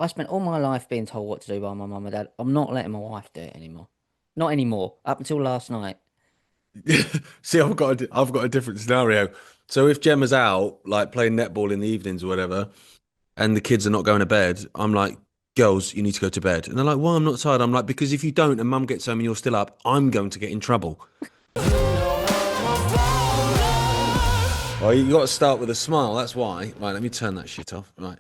I spent all my life being told what to do by my mum and dad. I'm not letting my wife do it anymore. Not anymore. Up until last night. See, I've got a different scenario. So if Gemma's out, like playing netball in the evenings or whatever, and the kids are not going to bed, I'm like, girls, you need to go to bed. And they're like, why? I'm not tired. I'm like, because if you don't and mum gets home and you're still up, I'm going to get in trouble. Well, you got to start with a smile. That's why. Right, let me turn that shit off. Right.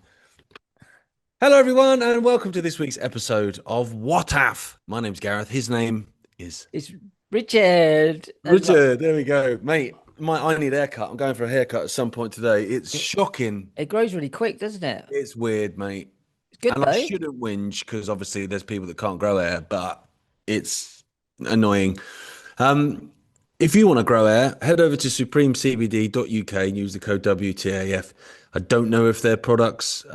Hello, everyone, and welcome to this week's episode of WTAF. My name's Gareth. His name is It's Richard. Richard. There we go, mate. I need a haircut. I'm going for a haircut at some point today. It's It, shocking. it grows really quick, doesn't it? It's weird, mate. It's good And I though. shouldn't whinge because obviously there's people that can't grow hair, but it's annoying. Um, if you want to grow hair, head over to supremecbd.uk and use the code WTAF. I don't know if their products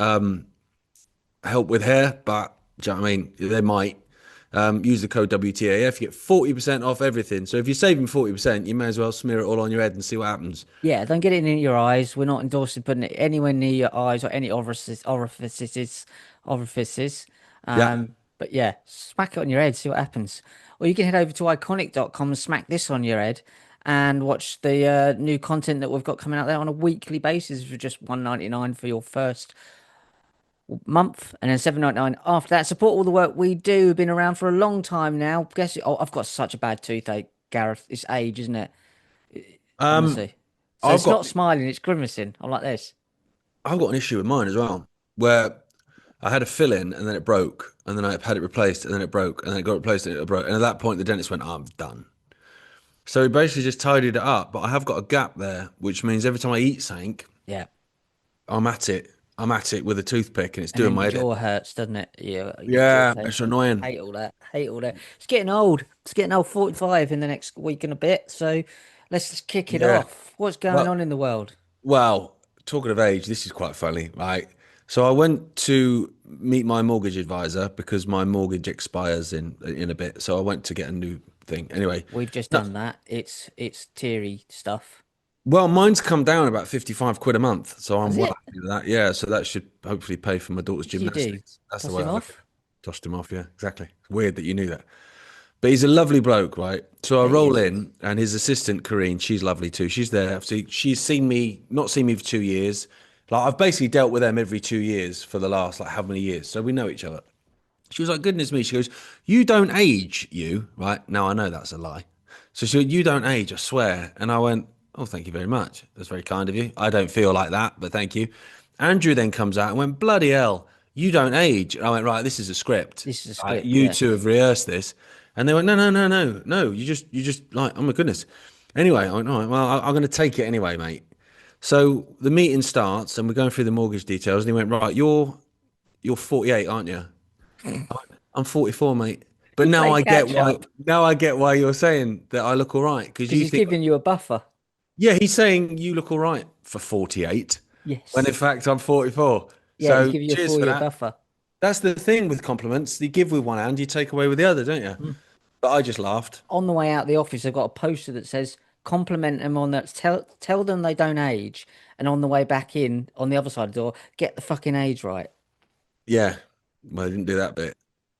help with hair, but do you know what I mean? They might. Use the code WTAF. You get 40% off everything. So if you're saving 40%, you may as well smear it all on your head and see what happens. Yeah, don't get it in your eyes. We're not endorsing putting it anywhere near your eyes or any orifices. Yeah. But yeah, smack it on your head, see what happens. Or you can head over to iconic.com and smack this on your head and watch the new content that we've got coming out there on a weekly basis for just 1.99 for your first month, and then 7.99 after that. Support all the work we do. We've been around for a long time now. Guess it. Oh, I've got such a bad toothache, Gareth. It's age, isn't it? Um, Honestly. So I've it's got not smiling, it's grimacing. I'm like this. I've got an issue with mine as well, where I had a fill in and then it broke, and then I had it replaced and then it broke, and then it got replaced and it broke. And at that point, the dentist went, "Oh, I'm done." So he basically just tidied it up, but I have got a gap there, which means every time I eat something, Yeah. I'm at it. I'm at it with a toothpick, and it's And doing then my your head in. jaw hurts, doesn't it? Yeah, your jaw Yeah, it's tension. annoying. Hate all that. Hate all that. It's getting old. It's getting old. 45 in the next week and a bit. So let's just kick it Yeah. off. What's going Well, on in the world? well, talking of age, this is quite funny, right? So I went to meet my mortgage advisor because my mortgage expires in a bit. So I went to get a new thing. Anyway, We've just no, done that. It's teary stuff. well, mine's come down about 55 quid a month. So I'm Is well it? happy with that. Yeah, so that should hopefully pay for my daughter's What did you do? gymnastics. That's the Toss way him I look at it. off? Tossed him off, yeah, exactly. It's weird that you knew that. But he's a lovely bloke, right? So I Yeah, he roll is. in, and his assistant, Corrine, she's lovely too. She's there. See, she's seen me, not seen me for 2 years. Like I've basically dealt with them every 2 years for the last like how many years? So we know each other. She was like, goodness me. She goes, you don't age, you, right? Now I know that's a lie. So she went, you don't age, I swear. And I went, oh, thank you very much. That's very kind of you. I don't feel like that, but thank you. Andrew then comes out and went, bloody hell, you don't age. And I went, right, this is a script. This is a Right, script, you yeah. two have rehearsed this. And they went, no, no, no, no, no. You just like, oh my goodness. Anyway, I went, all right, well, I'm going to take it anyway, mate. So the meeting starts and we're going through the mortgage details. And he went, right, you're 48, aren't you? I'm 44, mate. But You now play I get catch why. up Now I get why you're saying that I look all right because because you he's think, giving you a buffer. yeah, he's saying you look all right for 48, when in Yes. fact I'm 44. Yeah, he's So giving you a cheers for 4 year that. buffer. That's the thing with compliments. You give with one hand, you take away with the other, don't you? Mm. But I just laughed. On the way out the office, I've got a poster that says compliment them on that. Tell them they don't age. And on the way back in, on the other side of the door, get the fucking age right. Yeah. Well, I didn't do that bit,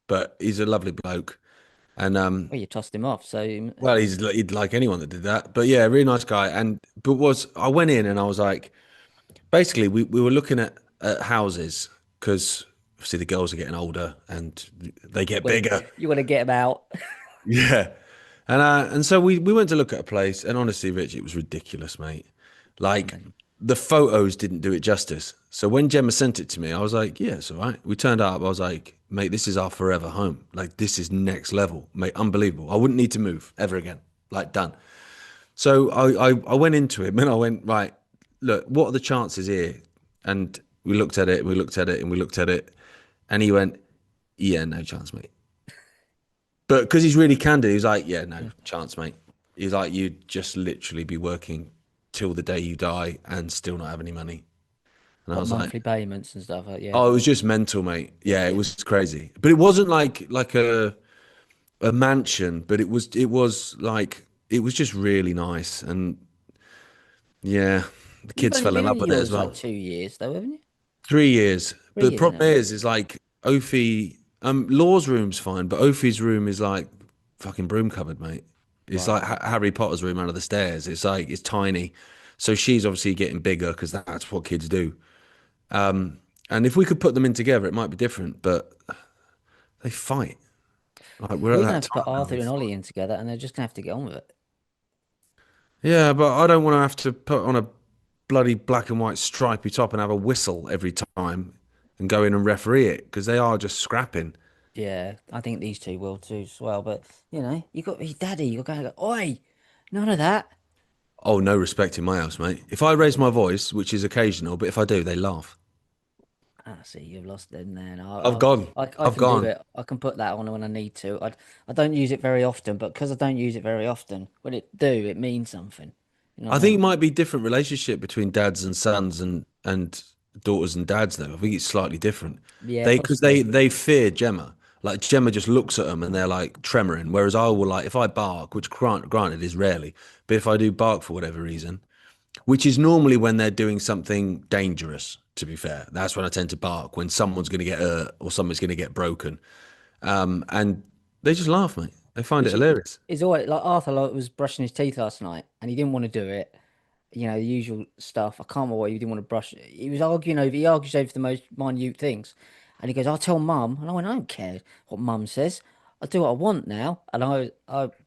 but he's a lovely bloke. And Well, you tossed him off. So well, he'd like anyone that did that. But yeah, really nice guy. And but was I went in and I was like, basically we were looking at houses because obviously the girls are getting older and they get bigger. you want to get him out. Yeah. And so we went to look at a place and honestly, Rich, it was ridiculous, mate. Like the photos didn't do it justice. So when Gemma sent it to me, I was like, yeah, it's all right. We turned up. I was like, mate, this is our forever home. Like this is next level, mate. Unbelievable. I wouldn't need to move ever again. Like done. So I went into him and I went, right, look, what are the chances here? And we looked at it, we looked at it, and we looked at it. And he went, yeah, no chance, mate. But because he's really candid, he's like, yeah, no chance, mate. He's like, you'd just literally be working till the day you die and still not have any money. And I What was like, monthly payments and stuff. Yeah. oh, it was just mental, mate. Yeah, it Yeah. was crazy. But it wasn't like a mansion, but it was like it was just really nice. And yeah, the You've kids only fell in been love in with it as yours like well. 2 years, though, haven't you? 3 years. But the 3 years, isn't problem it? is like Ophi, Law's room's fine, but Ophi's room is like fucking broom cupboard, mate. It's like Right. Harry Potter's room under the stairs. It's like it's tiny. So she's obviously getting bigger because that's what kids do. And if we could put them in together, it might be different, but they fight. Like we're at We're gonna that have to put time now. Arthur and Ollie in together, and they're just gonna have to get on with it. Yeah, but I don't want to have to put on a bloody black and white stripy top and have a whistle every time and go in and referee it because they are just scrapping. Yeah, I think these two will too as well. But you got your daddy. You're going to go, oi, none of that. Oh, no respect in my house, mate. If I raise my voice, which is occasional, but if I do, they laugh. Ah, see, you've lost them then. I've gone. I I've can do gone. it. I can put that on when I need to. I don't use it very often, but because I don't use it very often, when it do, it means something. You know I what I think mean? it might be different relationship between dads and sons and daughters and dads though. I think it's slightly different. Yeah, Because possibly. they fear Gemma. Like Gemma just looks at them and they're like tremoring. Whereas I will like if I bark, which granted is rarely, but if I do bark for whatever reason, which is normally when they're doing something dangerous, to be fair. That's when I tend to bark when someone's going to get hurt or something's going to get broken. And they just laugh, mate. They find it Which hilarious. is always like Arthur like, was brushing his teeth last night, and he didn't want to do it. The usual stuff. I can't remember why he didn't want to brush it. He argues over the most minute things. And he goes, I'll tell mum. And I went, I don't care what mum says. I do what I want now. And I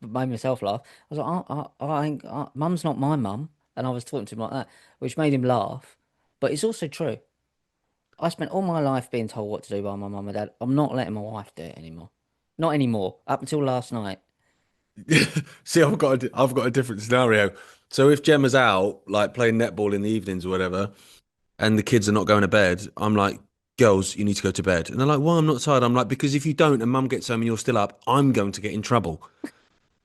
made myself laugh. I was like, mum's not my mum. And I was talking to him like that, which made him laugh. But it's also true. I spent all my life being told what to do by my mum and dad. I'm not letting my wife do it anymore. Not anymore. Up until last night. See, I've got a different scenario. So if Gemma's out, like playing netball in the evenings or whatever, and the kids are not going to bed, I'm like, girls, you need to go to bed. And they're like, well, I'm not tired. I'm like, because if you don't and mum gets home and you're still up, I'm going to get in trouble.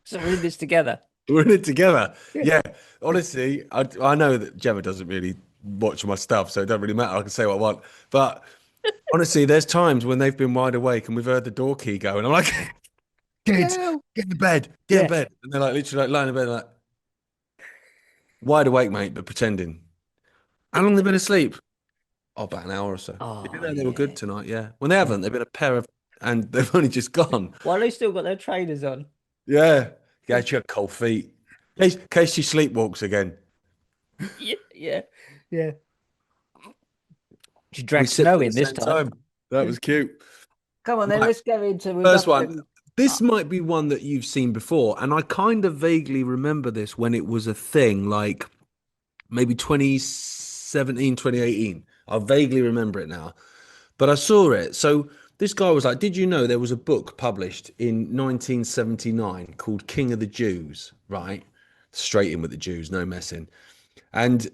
So we're in this together. We're in it together. Yeah. Yeah. Honestly, I know that Gemma doesn't really watch my stuff, so it doesn't really matter. I can say what I want. But honestly, there's times when they've been wide awake and we've heard the door key go, and I'm like, kids, No. get in bed, get in Yeah. bed. And they're like literally like lying in bed, like wide awake, mate, but pretending. How long have they been asleep? Oh, about an hour or so. Yeah, Oh, no, they were good yeah. tonight. Yeah. When they haven't, they've been a pair of, and they've only just gone. Well, they still got their trainers on. Yeah. Yeah, she had cold feet. In case she sleepwalks again. Yeah, yeah, yeah. She We dragged sipped snow at the in this same time. time. That was cute. Come on, then Right. let's go into. We've First done one. them. This might be one that you've seen before, and I kind of vaguely remember this when it was a thing, like maybe 2017, 2018. I vaguely remember it now, but I saw it. So this guy was like, did you know there was a book published in 1979 called King of the Jews, right? Straight in with the Jews, no messing. And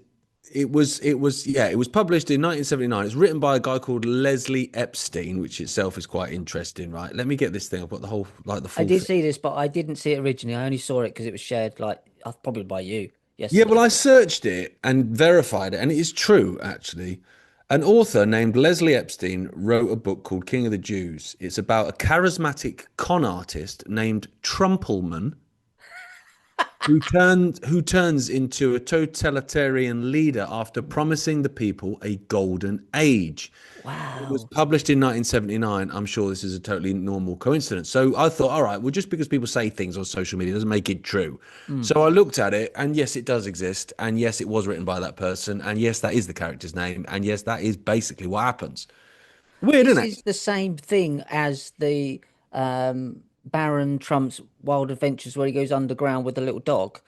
it was published in 1979. It's written by a guy called Leslie Epstein, which itself is quite interesting, right? Let me get this thing. I've got the whole like the I full did thing. see this, but I didn't see it originally. I only saw it because it was shared, like probably by you Yeah, well, yesterday. I searched it and verified it, and it is true, actually. An author named Leslie Epstein wrote a book called King of the Jews. It's about a charismatic con artist named Trumpelman who turns into a totalitarian leader after promising the people a golden age. It was Wow. published in 1979. I'm sure this is a totally normal coincidence. So I thought, all right, well, just because people say things on social media doesn't make it true. Mm. So I looked at it, and yes, it does exist. And yes, it was written by that person. And yes, that is the character's name. And yes, that is basically what happens. Weird, This isn't it? is the same thing as the Baron Trump's Wild Adventures where he goes underground with the little dog.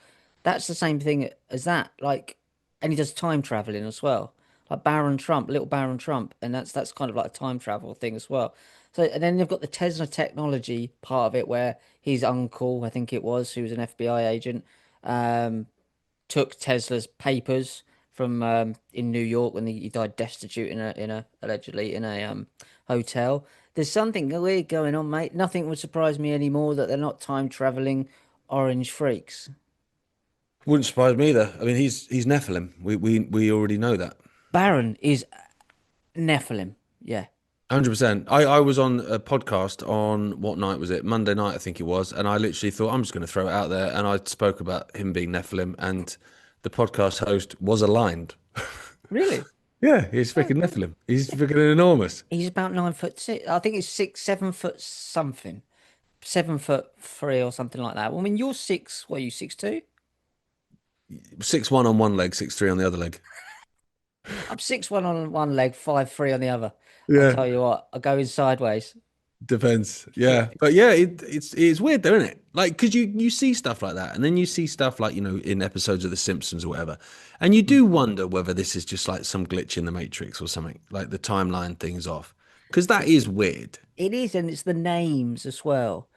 That's the same thing as that. Like, and he does time traveling as well. Like Baron Trump, little Baron Trump, and that's kind of like a time travel thing as well. So, and then you've got the Tesla technology part of it where his uncle, I think it was, who was an FBI agent, um, took Tesla's papers from in New York when he died destitute in a allegedly in a hotel. There's something weird going on, mate. Nothing would surprise me anymore that they're not time traveling orange freaks. Wouldn't surprise me either. I mean, he's Nephilim. We already know that. Baron is Nephilim. Yeah. 100%. I was on a podcast on what night was it? Monday night, I think it was. And I literally thought, I'm just going to throw it out there. And I spoke about him being Nephilim. And the podcast host was aligned. Really? Yeah, he's freaking Nephilim. He's freaking enormous. He's about 9 foot six. I think he's 6, 7 foot something. 7 foot 3 or something like that. Well, I mean, you're six. What are you, 6'2"? 6'1" on one leg, 6'3" on the other leg. I'm 6'1" on one leg, 5'3" on the other. I'll Yeah. tell you what, I go in sideways. Depends. Yeah. But yeah, it's weird though, isn't it? Like, because you see stuff like that, and then you see stuff like, in episodes of The Simpsons or whatever, and you do wonder whether this is just like some glitch in the Matrix or something, like the timeline thing's off. Because that is weird. It is, and it's the names as well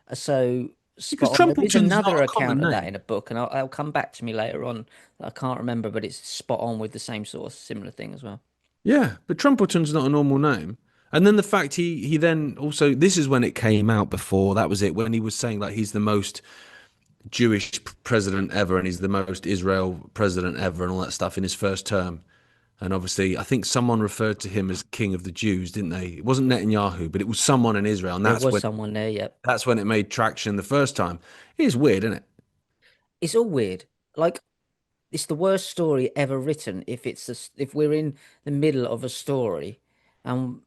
are so Because spot on. There is Trumpleton's not another a common account of that name. in a book, and I'll come back to me later on. I can't remember, but it's spot on with the same sort of similar thing as well. Yeah, but Trumpleton's not a normal name. And then the fact he then also, this is when it came out before, that was it, when he was saying like he's the most Jewish president ever and he's the most Israel president ever and all that stuff in his first term. And obviously, I think someone referred to him as king of the Jews, didn't they? It wasn't Netanyahu, but it was someone in Israel, and There was someone there, yep. that's when it made traction the first time. It is weird, isn't it? It's all weird. Like it's the worst story ever written if we're in the middle of a story and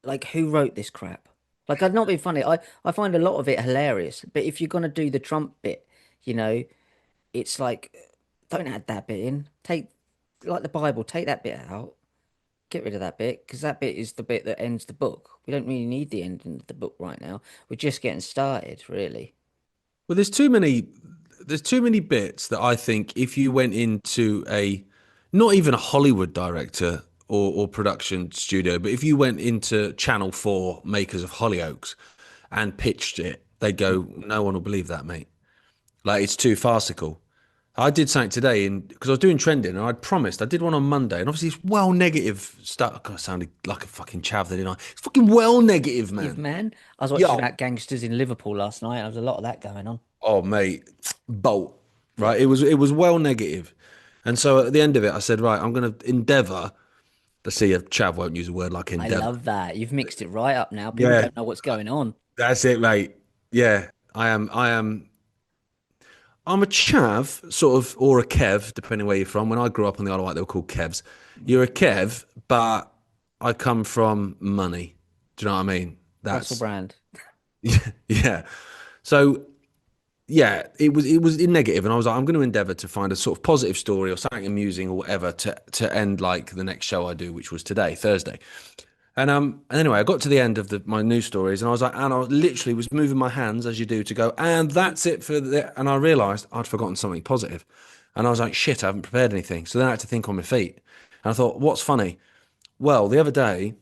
like who wrote this crap? Like I'd not be funny. I find a lot of it hilarious, but if you're gonna do the Trump bit, you know, it's like don't add that bit in. Take like the Bible, take that bit out. Get rid of that bit because that bit is the bit that ends the book. We don't really need the ending of the book right now. We're just getting started, really. Well, there's too many bits that I think if you went into a not even a Hollywood director or production studio, but if you went into Channel 4 makers of Hollyoaks and pitched it, they'd go, no one will believe that, mate. Like it's too farcical. I did something today because I was doing trending and I'd promised I did one on Monday and obviously it's well negative stuff. God, I sounded like a fucking chav, didn't I? It's fucking well negative, Negative, man. man. I was watching Yo, that Gangsters in Liverpool last night. There was a lot of that going on. oh mate, bolt. Yeah, Right. It was well negative. And so at the end of it, I said, right, I'm gonna endeavour. Let's see if Chav won't use a word like I endeavour. love that. You've mixed it right up now. People Yeah, don't know what's going on. that's it, mate. Yeah. I'm a chav, sort of, or a kev, depending where you're from. When I grew up on the Isle of Wight, they were called kevs. You're a kev, but I come from money. Do you know what I mean? Russell That's Brand. yeah. So yeah, it was in negative, and I was like, I'm going to endeavour to find a sort of positive story or something amusing or whatever to end like the next show I do, which was today, Thursday. And anyway, I got to the end of my news stories, and I was like, and I literally was moving my hands as you do to go, and that's it for the. And I realised I'd forgotten something positive, and I was like, shit, I haven't prepared anything. So then I had to think on my feet, and I thought, what's funny? Well, the other day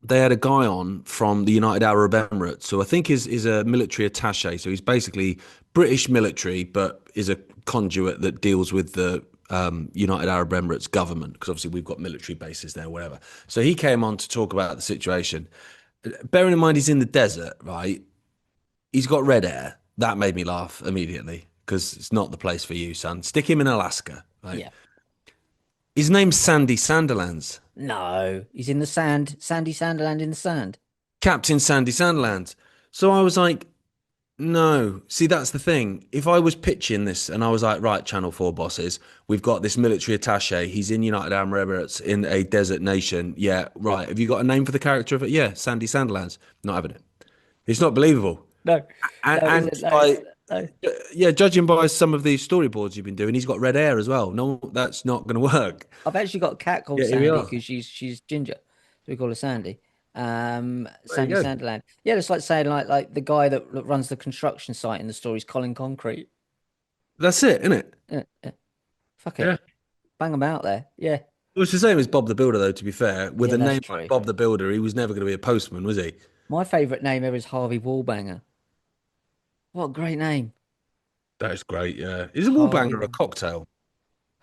they had a guy on from the United Arab Emirates, who I think is a military attaché. So he's basically British military, but is a conduit that deals with the United Arab Emirates government, because obviously we've got military bases there, whatever. So he came on to talk about the situation. Bearing in mind he's in the desert, right? He's got red hair. That made me laugh immediately because it's not the place for you, son. Stick him in Alaska, right? Yeah. His name's Sandy Sanderlands. No, he's in the sand. Sandy Sanderland in the sand. Captain Sandy Sanderlands. So I was like, no. See, that's the thing. If I was pitching this and I was like, right, Channel 4 bosses, we've got this military attache. He's in United Arab Emirates in a desert nation. Yeah, right. Have you got a name for the character of it? Yeah, Sandy Sanderlands. Not having it. It's not believable. No, And, no, is and it? No, like, no. yeah, judging by some of these storyboards you've been doing, he's got red hair as well. No, that's not going to work. I've actually got a cat called Yeah, here we Sandy are. because she's ginger. So we call her Sandy. There you Sandy go. Sanderland. Yeah, it's like saying like the guy that runs the construction site in the story is Colin Concrete. That's it, isn't it? Yeah, yeah. Fuck Yeah. it. Bang them out there. Yeah. It was the same as Bob the Builder, though, to be fair. With Yeah, a that's name like true. Bob the Builder, he was never going to be a postman, was he? My favourite name ever is Harvey Wallbanger. What a great name. That is great, yeah. Is a Harvey wallbanger a Wall. cocktail?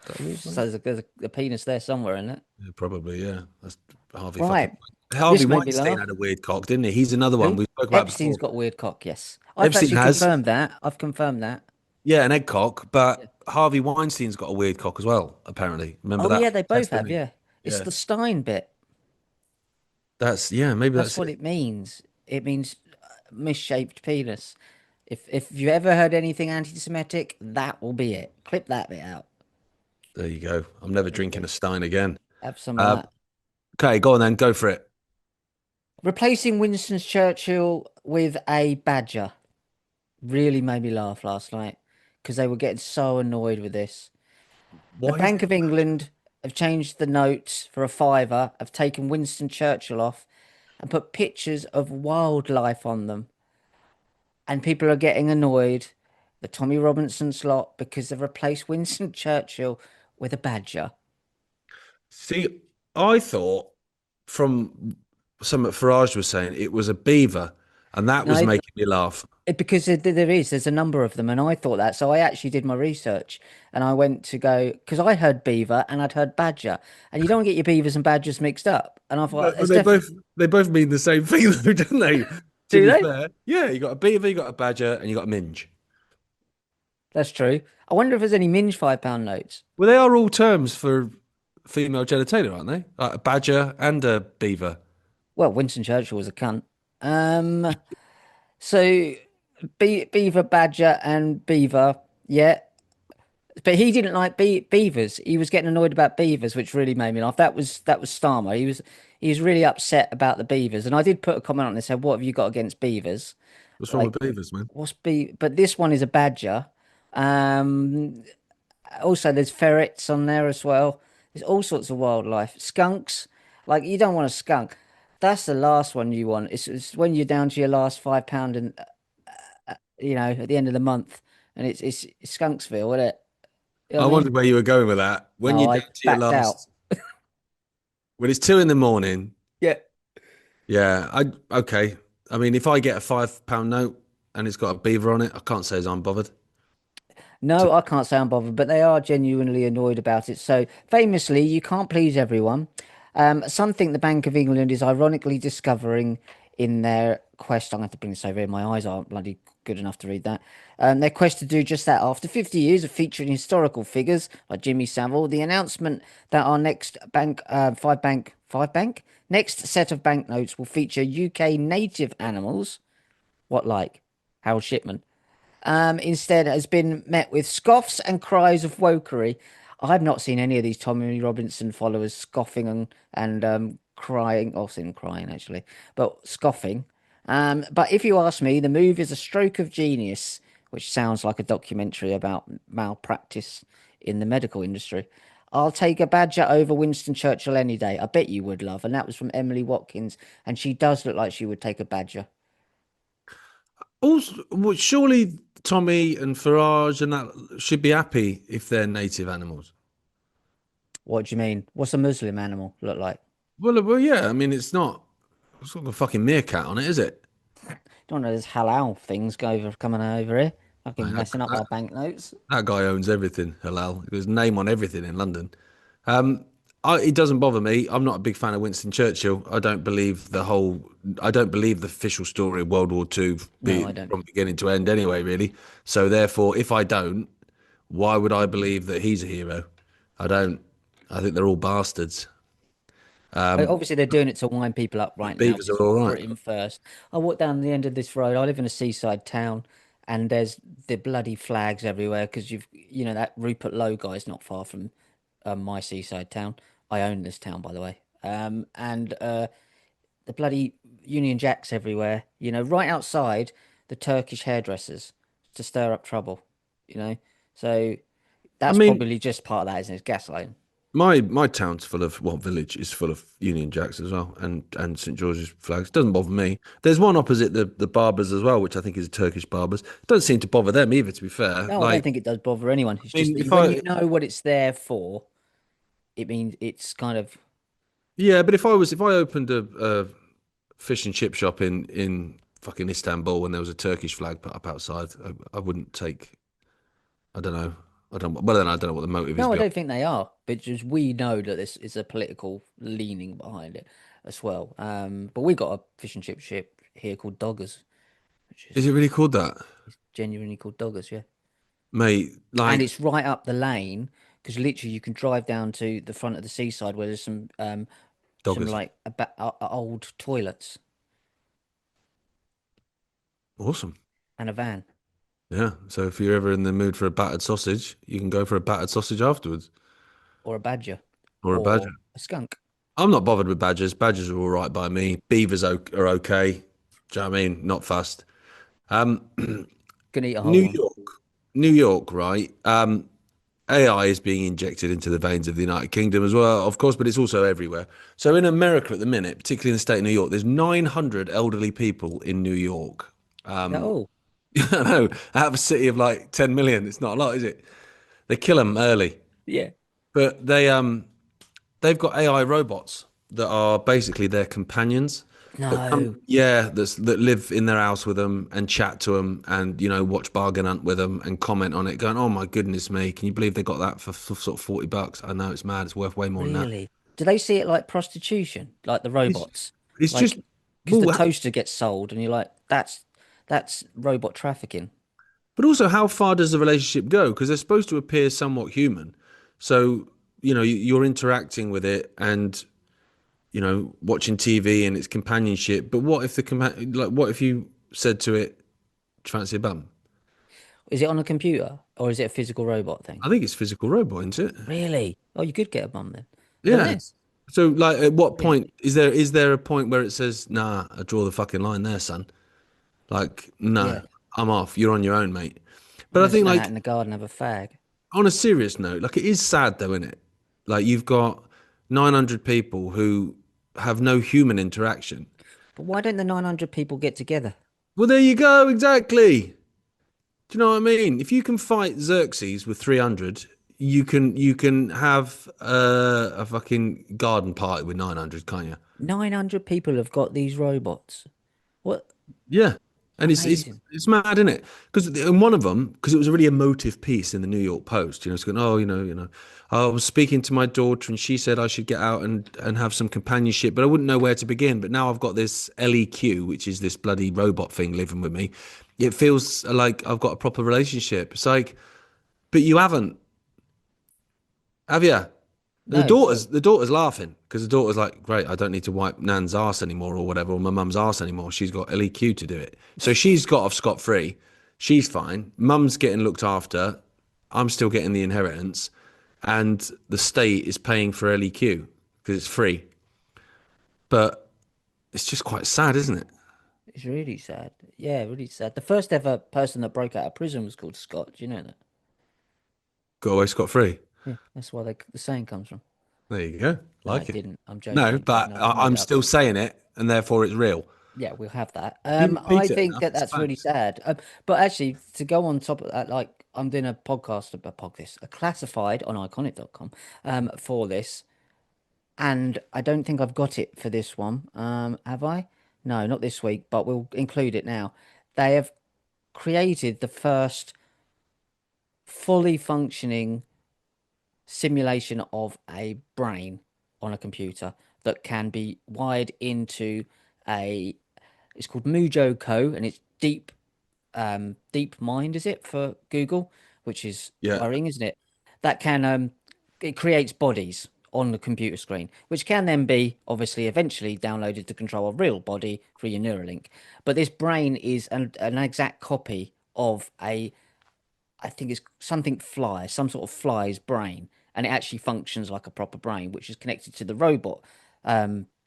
Is that a So wallbanger? there's a penis there somewhere, isn't it? Yeah, probably, yeah. That's Harvey fucking. Right. Harvey This made me Weinstein laugh. had a weird cock, didn't he? He's another one Who? we spoke about Epstein's before. got a weird cock, yes. I've Epstein actually has, confirmed that. I've confirmed that. yeah, an egg cock, Yeah. but Harvey Weinstein's got a weird cock as well, apparently. Remember Oh that yeah, they both have, testimony? yeah. It's Yeah. the Stein bit. Yeah, maybe That's that's what it. it means. It means misshaped penis. If you ever heard anything anti-Semitic, that will be it. Clip that bit out. There you go. I'm never There you drinking go. a Stein again. Have some of Uh, that. okay, go on then. Go for it. Replacing Winston Churchill with a badger really made me laugh last night because they were getting so annoyed with this. The Why is Bank there? of England have changed the notes for a fiver, have taken Winston Churchill off and put pictures of wildlife on them. And people are getting annoyed, the Tommy Robinson's lot, because they've replaced Winston Churchill with a badger. See, I thought from something Farage was saying it was a beaver, and that No, was making me laugh. because there's a number of them, and I thought that. So I actually did my research and I went to go because I heard beaver and I'd heard badger, and you don't get your beavers and badgers mixed up. And I thought, But it's they definitely, both mean the same thing, though, don't they? To do be they? fair, yeah, you got a beaver, you got a badger, and you got a minge. That's true. I wonder if there's any minge £5 notes. Well, they are all terms for female genitalia, aren't they? Like a badger and a beaver. Well, Winston Churchill was a cunt. Um, so beaver, badger, and beaver, yeah. But he didn't like beavers. He was getting annoyed about beavers, which really made me laugh. That was Starmer. He was really upset about the beavers, and I did put a comment on this. Said, "What have you got against beavers?" What's wrong with Like, beavers, man? what's be? But this one is a badger. Um, Also, there's ferrets on there as well. There's all sorts of wildlife. Skunks. Like, you don't want a skunk. That's the last one you want. It's when you're down to your last £5 and at the end of the month, and it's Skunksville, isn't it? You know I what I mean? wondered where you were going with that. When No, you're I down to your backed out. last, when it's 2 in the morning, Yeah. yeah, okay. I mean, if I get a £5 note and it's got a beaver on it, I can't say as I'm bothered. No, I can't say I'm bothered, but they are genuinely annoyed about it. So, famously, you can't please everyone. Something the Bank of England is ironically discovering in their quest. I'm going to have to bring this over here. My eyes aren't bloody good enough to read that. Their quest to do just that. After 50 years of featuring historical figures like Jimmy Savile, the announcement that our next next set of banknotes will feature UK native animals. What like? Harold Shipman instead has been met with scoffs and cries of wokery. I've not seen any of these Tommy Robinson followers scoffing and crying, or seen crying actually, but scoffing. But if you ask me, the move is a stroke of genius, which sounds like a documentary about malpractice in the medical industry. I'll take a badger over Winston Churchill any day. I bet you would, love. And that was from Emily Watkins, and she does look like she would take a badger. Also, well, surely Tommy and Farage and that should be happy if they're native animals. What do you mean? What's a Muslim animal look like? Well, yeah. I mean, it's not a fucking meerkat on it, is it? Don't know, there's halal things coming over here. Fucking Mate, messing up our banknotes. that guy owns everything. Halal. There's name on everything in London. Um, it doesn't bother me. I'm not a big fan of Winston Churchill. I don't believe the official story of World War Two No, I don't. from beginning to end anyway, really. So therefore, if I don't, why would I believe that he's a hero? I don't. I think they're all bastards. Obviously, they're doing it to wind people up right now Beavers are because all right. Britain first. I walk down the end of this road. I live in a seaside town, and there's the bloody flags everywhere because that Rupert Lowe guy's not far from my seaside town. I own this town, by the way. And the bloody Union Jacks everywhere. Right outside the Turkish hairdressers to stir up trouble. You know, so I that's mean, probably just part of that, isn't it? It's gaslighting. my town's full of village is full of Union Jacks as well, and St George's flags. Doesn't bother me. There's one opposite the barbers as well, which I think is a Turkish barbers. Doesn't seem to bother them either, to be fair. No, I don't think it does bother anyone. It's I just mean, if when you I know what it's there for, it means it's kind of. yeah, but if I opened a fish and chip shop in fucking Istanbul and there was a Turkish flag put up outside, I wouldn't take. I don't know. I don't. Well, then I don't know what the motive is No, I behind. don't think they are, but just we know that this is a political leaning behind it as well. But we got a fish and chip ship here called Doggers, which Is is it really called that, genuinely called Doggers, yeah. mate? And Like it's right up the lane because literally you can drive down to the front of the seaside where there's some doggers. like old toilets Awesome. and a van. Yeah. So if you're ever in the mood for a battered sausage, you can go for a battered sausage afterwards. or a badger or a badger. or a skunk. I'm not bothered with badgers. Badgers are all right by me. Beavers are okay. Do you know what I mean? Not fussed. Um, Can eat a whole New one. York, New York, right? AI is being injected into the veins of the United Kingdom as well, of course, but it's also everywhere. So in America at the minute, particularly in the state of New York, there's 900 elderly people in New York. That all? I know, out of a city of like 10 million, it's not a lot, is it? They kill them early, Yeah. but they've got AI robots that are basically their companions that come, No, yeah, that live in their house with them and chat to them and watch Bargain Hunt with them and comment on it, going, "Oh my goodness me, can you believe they got that for sort of $40? I know it's mad. It's worth way more than that." really. Do they see it like prostitution, like the It's robots? it's just Like, because the well, toaster gets sold, and you're like, that's robot trafficking. but also how far does the relationship go? Because they're supposed to appear somewhat human, so you're interacting with it and watching TV and its companionship. But what if what if you said to it, "Do you fancy a bum?" Is it on a computer or is it a physical robot thing? I think it's physical robot, isn't it? Really? Oh, you could get a bum then. I don't Yeah. know. So, like, at what Really? point is there a point where it says, "Nah, I draw the fucking line there, son"? Like, no, Yeah. I'm off. You're on your own, mate. I'm But I gonna think, stand out like, in the garden and have a fag. on a serious note, like, it is sad though, isn't it? Like, you've got 900 people who have no human interaction. But why don't the 900 people get together? Well, there you go. Exactly. Do you know what I mean? If you can fight Xerxes with 300, you can have a fucking garden party with 900, can't you? 900 people have got these robots. What? Yeah, and it's Amazing. it's mad, isn't it? Because in one of them, because it was a really emotive piece in the New York Post. It's going, oh, I was speaking to my daughter, and she said I should get out and have some companionship, but I wouldn't know where to begin. But now I've got this LEQ, which is this bloody robot thing living with me. It feels like I've got a proper relationship. It's like, but you haven't, have you? The No. daughter's the daughter's laughing because the daughter's like, great, I don't need to wipe Nan's arse anymore or whatever, or my mum's arse anymore. She's got LEQ to do it. So she's got off scot free. She's fine. Mum's getting looked after. I'm still getting the inheritance. And the state is paying for LEQ because it's free. But it's just quite sad, isn't it? It's really sad. Yeah, really sad. The first ever person that broke out of prison was called Scott. Do you know that? Got away scot free. Yeah, that's why the saying comes from. There you go. No, Like it it. didn't. I'm No, joking. but No, I've made I'm it up. still saying it and therefore it's real. Yeah, we'll have that. You I repeat it think enough, that it's that's really facts. sad. But actually, to go on top of that, like I'm doing a podcast about podcast, a classified on iconic.com, for this, and I don't think I've got it for this one. Have I? No, not this week, but we'll include it now. They have created the first fully functioning simulation of a brain on a computer that can be wired into a it's called Mujo Co and it's deep mind is it for Google, which is Yeah. worrying, isn't it? That can it creates bodies on the computer screen, which can then be obviously eventually downloaded to control a real body through your Neuralink. But this brain is an exact copy of a I think it's something fly, some sort of fly's brain, and it actually functions like a proper brain, which is connected to the robot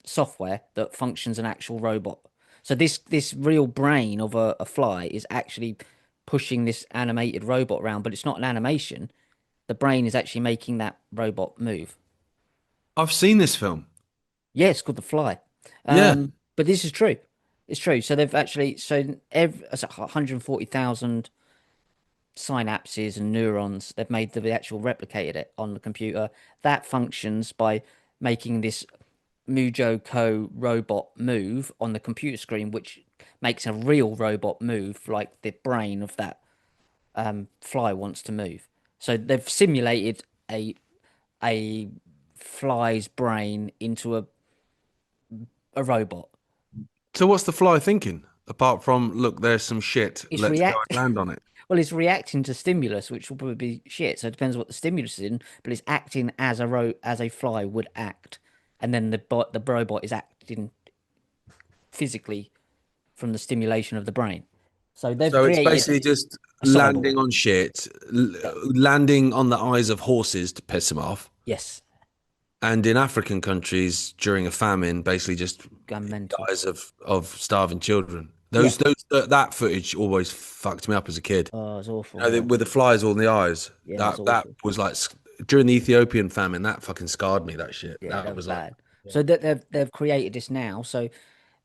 software that functions an actual robot. So this real brain of a fly is actually pushing this animated robot around, but it's not an animation. The brain is actually making that robot move. I've seen this film. Yeah, it's called the fly. Yeah. But this is true. It's true. So they've actually so every 140,000 synapses and neurons. They've made the actual replicated it on the computer. That functions by making this Mujo Co robot move on the computer screen, which makes a real robot move like the brain of that fly wants to move. So they've simulated a fly's brain into a robot. So what's the fly thinking? Apart from, look, there's some shit. It's Let's go react and land on it. Well, it's reacting to stimulus, which will probably be shit. So it depends what the stimulus is in, but it's acting as as a fly would act, and then the robot is acting physically from the stimulation of the brain. So they've So it's created basically just a cyborg. landing on shit, Yeah, landing on the eyes of horses to piss them off. Yes, And in African countries during a famine, basically just gone mental. dies of starving children. Yeah. That footage always fucked me up as a kid. Oh, it's You awful. know, Yeah. with the flies all in the eyes. Yeah, it's That awful. was like during the Ethiopian famine. That fucking scarred me. That shit. Yeah, That that was was like, bad. So that they've created this now. So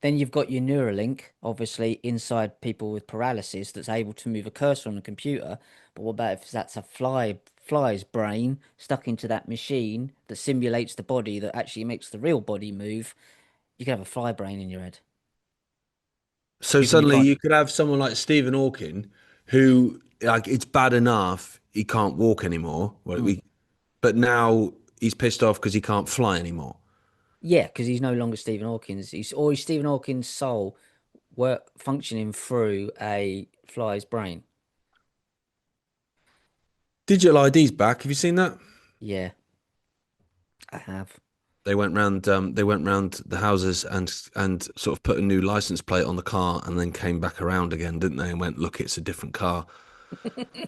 then you've got your Neuralink, obviously, inside people with paralysis that's able to move a cursor on a computer. But what about if that's a fly's brain stuck into that machine that simulates the body that actually makes the real body move? You could have a fly brain in your head. so You suddenly can't. you could have someone like Stephen Hawking, who like it's bad enough he can't walk anymore. Mm. But now he's pissed off because he can't fly anymore. Yeah, because he's no longer Stephen Hawking's. He's Stephen Hawking's soul work functioning through a fly's brain. Digital ID's back. Have you seen that? Yeah, I have. They went round the houses and sort of put a new license plate on the car, and then came back around again, didn't they? And went, look, it's a different car.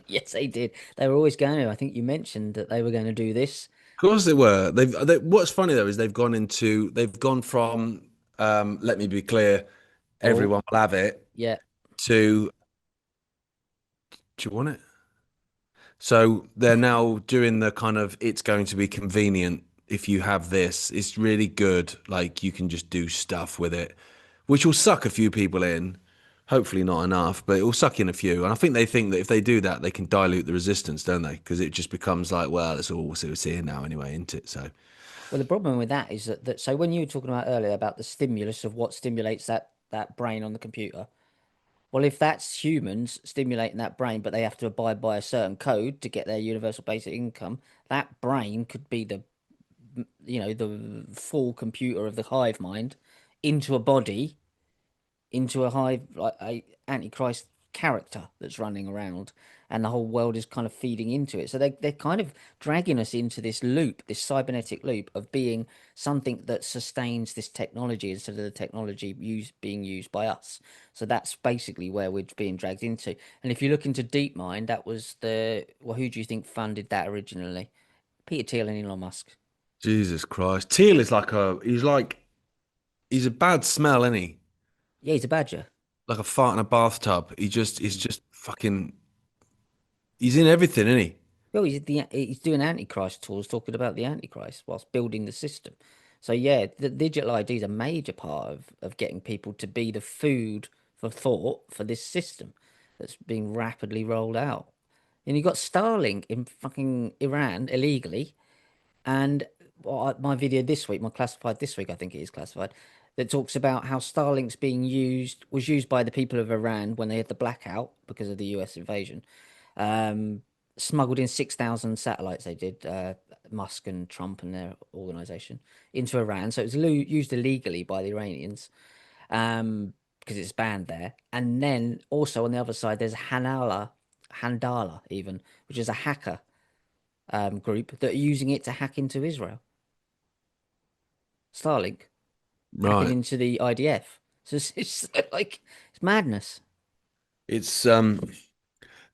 Yes, they did. They were always going to. I think you mentioned that they were going to do this. Of course they were. What's funny though is they've gone from let me be clear, Oh, everyone will have it yeah. to do you want it? So they're now doing the kind of it's going to be convenient if you have this. It's really good. Like you can just do stuff with it, which will suck a few people in. Hopefully not enough, but it will suck in a few. And I think they think that if they do that, they can dilute the resistance, don't they? Because it just becomes like, well, it's all it's here now anyway, isn't it? So Well, the problem with that is that so when you were talking about earlier about the stimulus of what stimulates that brain on the computer, well, if that's humans stimulating that brain, but they have to abide by a certain code to get their universal basic income, that brain could be the full computer of the hive mind into a body into a hive like a antichrist character that's running around and the whole world is kind of feeding into it, so they're kind of dragging us into this loop, this cybernetic loop of being something that sustains this technology instead of the technology being used by us. So that's basically where we're being dragged into. And if you look into DeepMind, that was who do you think funded that originally? Peter Thiel and Elon Musk. Jesus Christ, Teal is he's a bad smell, isn't he? Yeah, he's a badger. Like a fart in a bathtub. He's just fucking he's in everything, isn't he? Well, he's doing Antichrist tours, talking about the Antichrist whilst building the system. So yeah, the digital ID is a major part of getting people to be the food for thought for this system that's being rapidly rolled out. And you got Starlink in fucking Iran illegally, and my video this week, my classified this week, I think it is classified, that talks about how Starlink's was used by the people of Iran when they had the blackout because of the US invasion. Um, Smuggled in 6,000 satellites, they did, Musk and Trump and their organization, into Iran. So it was used illegally by the Iranians, because it's banned there. And then also on the other side, there's Handala even, which is a hacker group that are using it to hack into Israel. Starlink hacking Right. into the IDF. So it's like it's madness. It's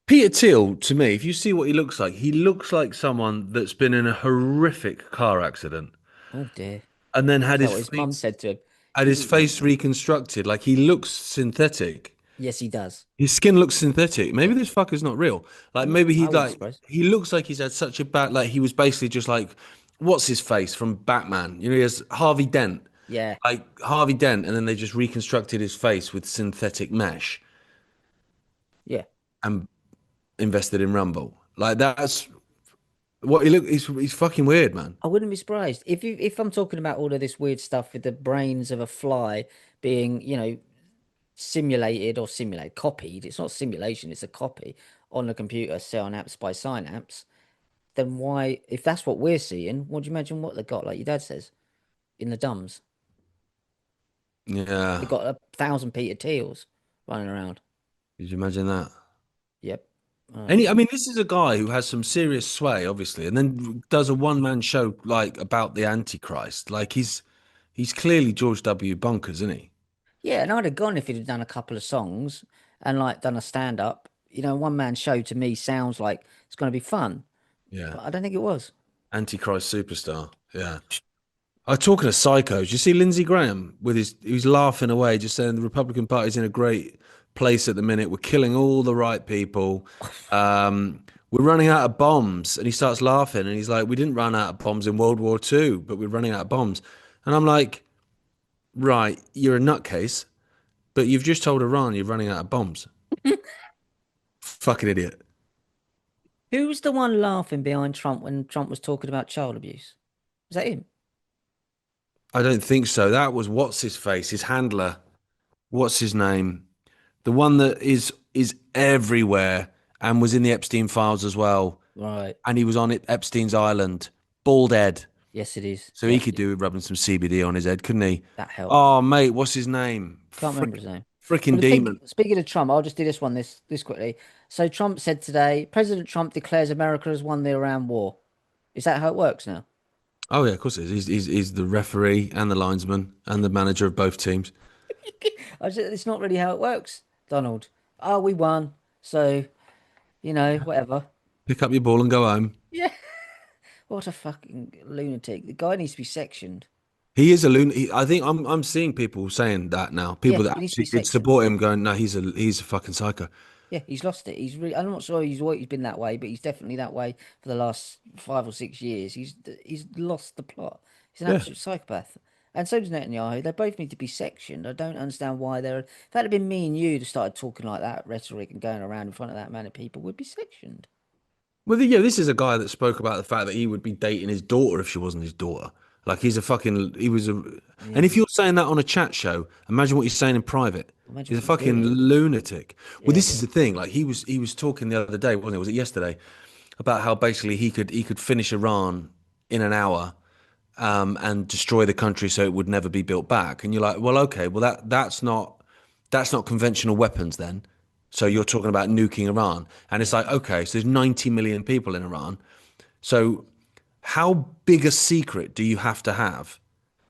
Peter Thiel, to me, if you see what he looks like someone that's been in a horrific car accident Oh dear. and then Is that what his mum said to him? had his face reconstructed. Like he looks synthetic. Yes, he does. His skin looks synthetic. Yeah. Maybe this fucker's not real. Like maybe I wouldn't be surprised. he looks like he's had such a bad like he was basically just like what's his face from Batman? You know, he has Harvey Dent. Yeah. Like Harvey Dent, and then they just reconstructed his face with synthetic mesh Yeah. and invested in Rumble. Like that's what he look. He's fucking weird, man. I wouldn't be surprised if I'm talking about all of this weird stuff with the brains of a fly being, copied. It's not simulation, it's a copy on a computer, synapse by synapse. Then why, if that's what we're seeing, what do you imagine what they got, like your dad says, in the dumbs? They Yeah. got 1,000 Peter Teals running around. Could you imagine that? Yep. Oh I dear. mean, this is a guy who has some serious sway, obviously, and then does a one-man show like about the Antichrist. Like he's clearly George W. Bonkers, isn't he? Yeah, and I'd have gone if he'd have done a couple of songs and like done a stand up. One man show to me sounds like it's going to be fun, Yeah. but I don't think it was. Antichrist superstar. Yeah. I'm talking of psychos. You see Lindsey Graham with he's laughing away, just saying the Republican Party's in a great place at the minute. We're killing all the right people. We're running out of bombs. And he starts laughing and he's like, we didn't run out of bombs in World War II, but we're running out of bombs. And I'm like, right, you're a nutcase, but you've just told Iran you're running out of bombs. Fucking idiot. Who was the one laughing behind Trump when Trump was talking about child abuse? Was that him? I don't think so. That was what's his face, his handler. What's his name? The one that is everywhere and was in the Epstein files as well. Right. And he was on it Epstein's Island, bald head. Yes, it is. So he Yes, could do with rubbing some CBD on his head, couldn't he? that helped. Oh, mate, what's his name? Can't remember his name. Freaking But the thing, demon. speaking of Trump, I'll just do this quickly. So Trump said today, President Trump declares America has won the Iran war. Is that how it works now? Oh yeah, of course it is. He's the referee and the linesman and the manager of both teams. I said, it's not really how it works, Donald. Oh, we won. So, whatever. Pick up your ball and go home. Yeah. What a fucking lunatic. The guy needs to be sectioned. He is a lunatic. I think I'm seeing people saying that now. Yeah, People that he needs to be actually did sectioned. support him going, no, he's a fucking psycho. Yeah, he's lost it. He's really. I'm not sure he's been that way, but he's definitely that way for the last 5 or 6 years. He's lost the plot. He's an Yeah. absolute psychopath. And so does Netanyahu. They both need to be sectioned. I don't understand why they're. If that had been me and you that started talking like that rhetoric and going around in front of that amount of people, we'd be sectioned. Well, yeah, this is a guy that spoke about the fact that he would be dating his daughter if she wasn't his daughter. Like he was a, and Yeah. if you're saying that on a chat show, imagine what he's saying in private. Imagine He's a what he's fucking doing. lunatic. Well, Yeah, this is yeah, the thing. Like he was talking the other day, wasn't it? Was it yesterday? About how basically he could finish Iran in an hour, and destroy the country so it would never be built back. And you're like, well, okay, well that's not conventional weapons then. So yeah, you're talking about nuking Iran, and it's yeah. like, okay, so there's 90 million people in Iran. So how big a secret do you have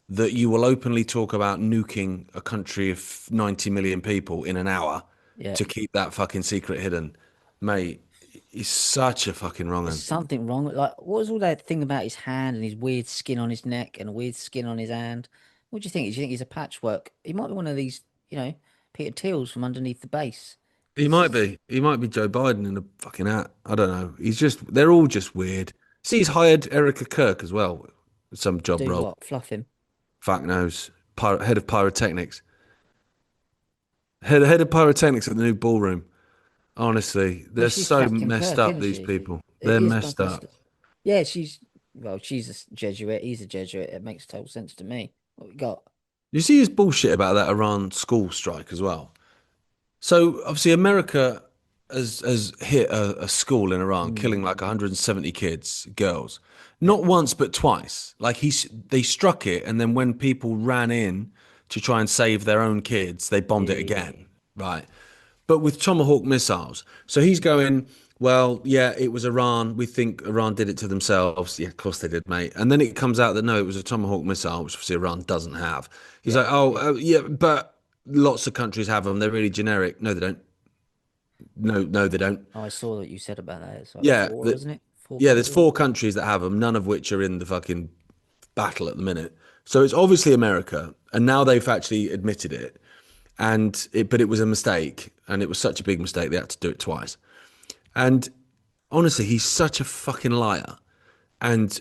that you will openly talk about nuking a country of 90 million people in an hour Yeah. to keep that fucking secret hidden? Mate, he's such a fucking wrong There's un. something wrong. Like, what was all that thing about his hand and his weird skin on his neck and weird skin on his hand? What do you think? Do you think he's a patchwork? He might be one of these, Peter Thiels from underneath the base. He Because might be. He might be Joe Biden in a fucking hat. I don't know. They're all just weird. See, he's hired Erica Kirk as well, some to job do role. what? Fluff him. Fuck knows. Head of pyrotechnics. Head of pyrotechnics at the new ballroom. Honestly, Well, they're she's so Captain messed Kirk, up, isn't these she? people. It They're is messed up. fantastic. Yeah, she's a Jesuit. He's a Jesuit. It makes total sense to me. What we got? You see his bullshit about that Iran school strike as well. So obviously America has hit a school in Iran, Mm, killing like 170 kids, girls, not once but twice. Like they struck it, and then when people ran in to try and save their own kids, they bombed it yeah, again, right? But with Tomahawk missiles. So he's going, well, yeah, it was Iran. We think Iran did it to themselves. Yeah, of course they did, mate. And then it comes out that no, it was a Tomahawk missile, which obviously Iran doesn't have. He's yeah, like, oh, yeah. yeah, but lots of countries have them. They're really generic. No, they don't. No, no, they don't. Oh, I saw what you said about that. It's like Yeah, four, isn't it? Four yeah, there's countries. 4 countries that have them, none of which are in the fucking battle at the minute. So it's obviously America, and now they've actually admitted it. But it was a mistake, and it was such a big mistake they had to do it twice. And honestly, he's such a fucking liar and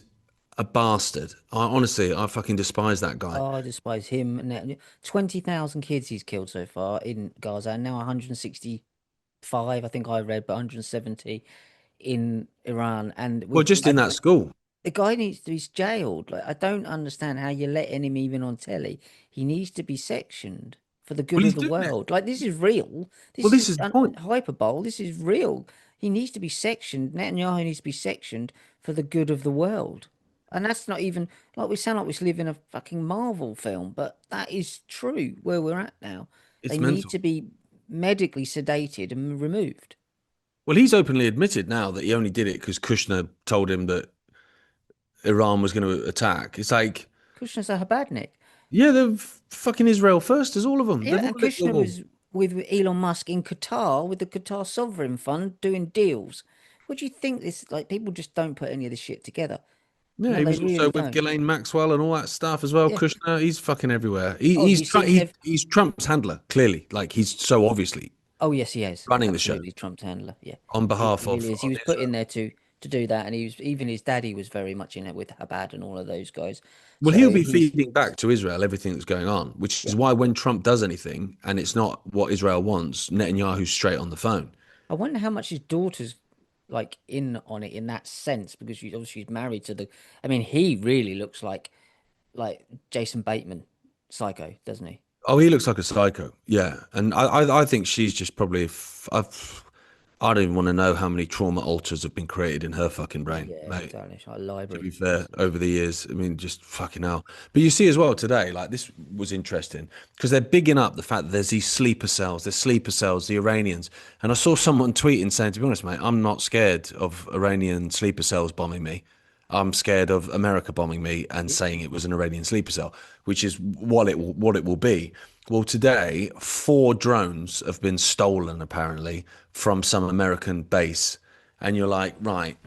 a bastard. I fucking despise that guy. Oh, I despise him. And 20,000 kids he's killed so far in Gaza, and now 165, I think I read, but 170 in Iran. And Well, with just in that school. the guy needs to be jailed. Like, I don't understand how you're letting him even on telly. He needs to be sectioned for the Well, good he's of the doing it. world. Like, this is real. Well, This this is is the point. hyperbole. This is real. He needs to be sectioned. Netanyahu needs to be sectioned for the good of the world. And that's not even like we sound like we live in a fucking Marvel film, but that is true where we're at now. They It's need mental. to be medically sedated and removed. Well, he's openly admitted now that he only did it because Kushner told him that Iran was going to attack. It's like, Kushner's a Habadnik. yeah, they're fucking Israel first, as all of them. Yeah, They've all and lit the Kushner wall. was with Elon Musk in Qatar with the Qatar Sovereign Fund doing deals. What do you think this like people just don't put any of this shit together? Yeah, No, he they was also really with don't. Ghislaine Maxwell and all that stuff as well. Yeah. Kushner, he's fucking everywhere. Oh, have you seen they've He's Trump's handler, clearly. Like he's so obviously Oh yes, he is. running the show Absolutely Trump's handler. Yeah. on He behalf really is. He of was put in Israel. there to do that, and he was even his daddy was very much in it with Habad and all of those guys. Well, So he'll be he's feeding back to Israel everything that's going on, which yeah. is why when Trump does anything and it's not what Israel wants, Netanyahu's straight on the phone. I wonder how much his daughter's like in on it in that sense because she's married to the. I mean, he really looks like Jason Bateman, Psycho, doesn't he? Oh, he looks like a psycho. Yeah, and I think she's just probably. I don't even want to know how many trauma alters have been created in her fucking brain, Yeah, mate. exactly. It's like a To library. be fair, over the years, I mean, just fucking hell. But you see as well today, like this was interesting because they're bigging up the fact that there's these sleeper cells, there's sleeper cells, the Iranians. And I saw someone tweeting saying, to be honest, mate, I'm not scared of Iranian sleeper cells bombing me. I'm scared of America bombing me and saying it was an Iranian sleeper cell, which is what it will be. Well, today, 4 drones have been stolen apparently from some American base, and you're like, right.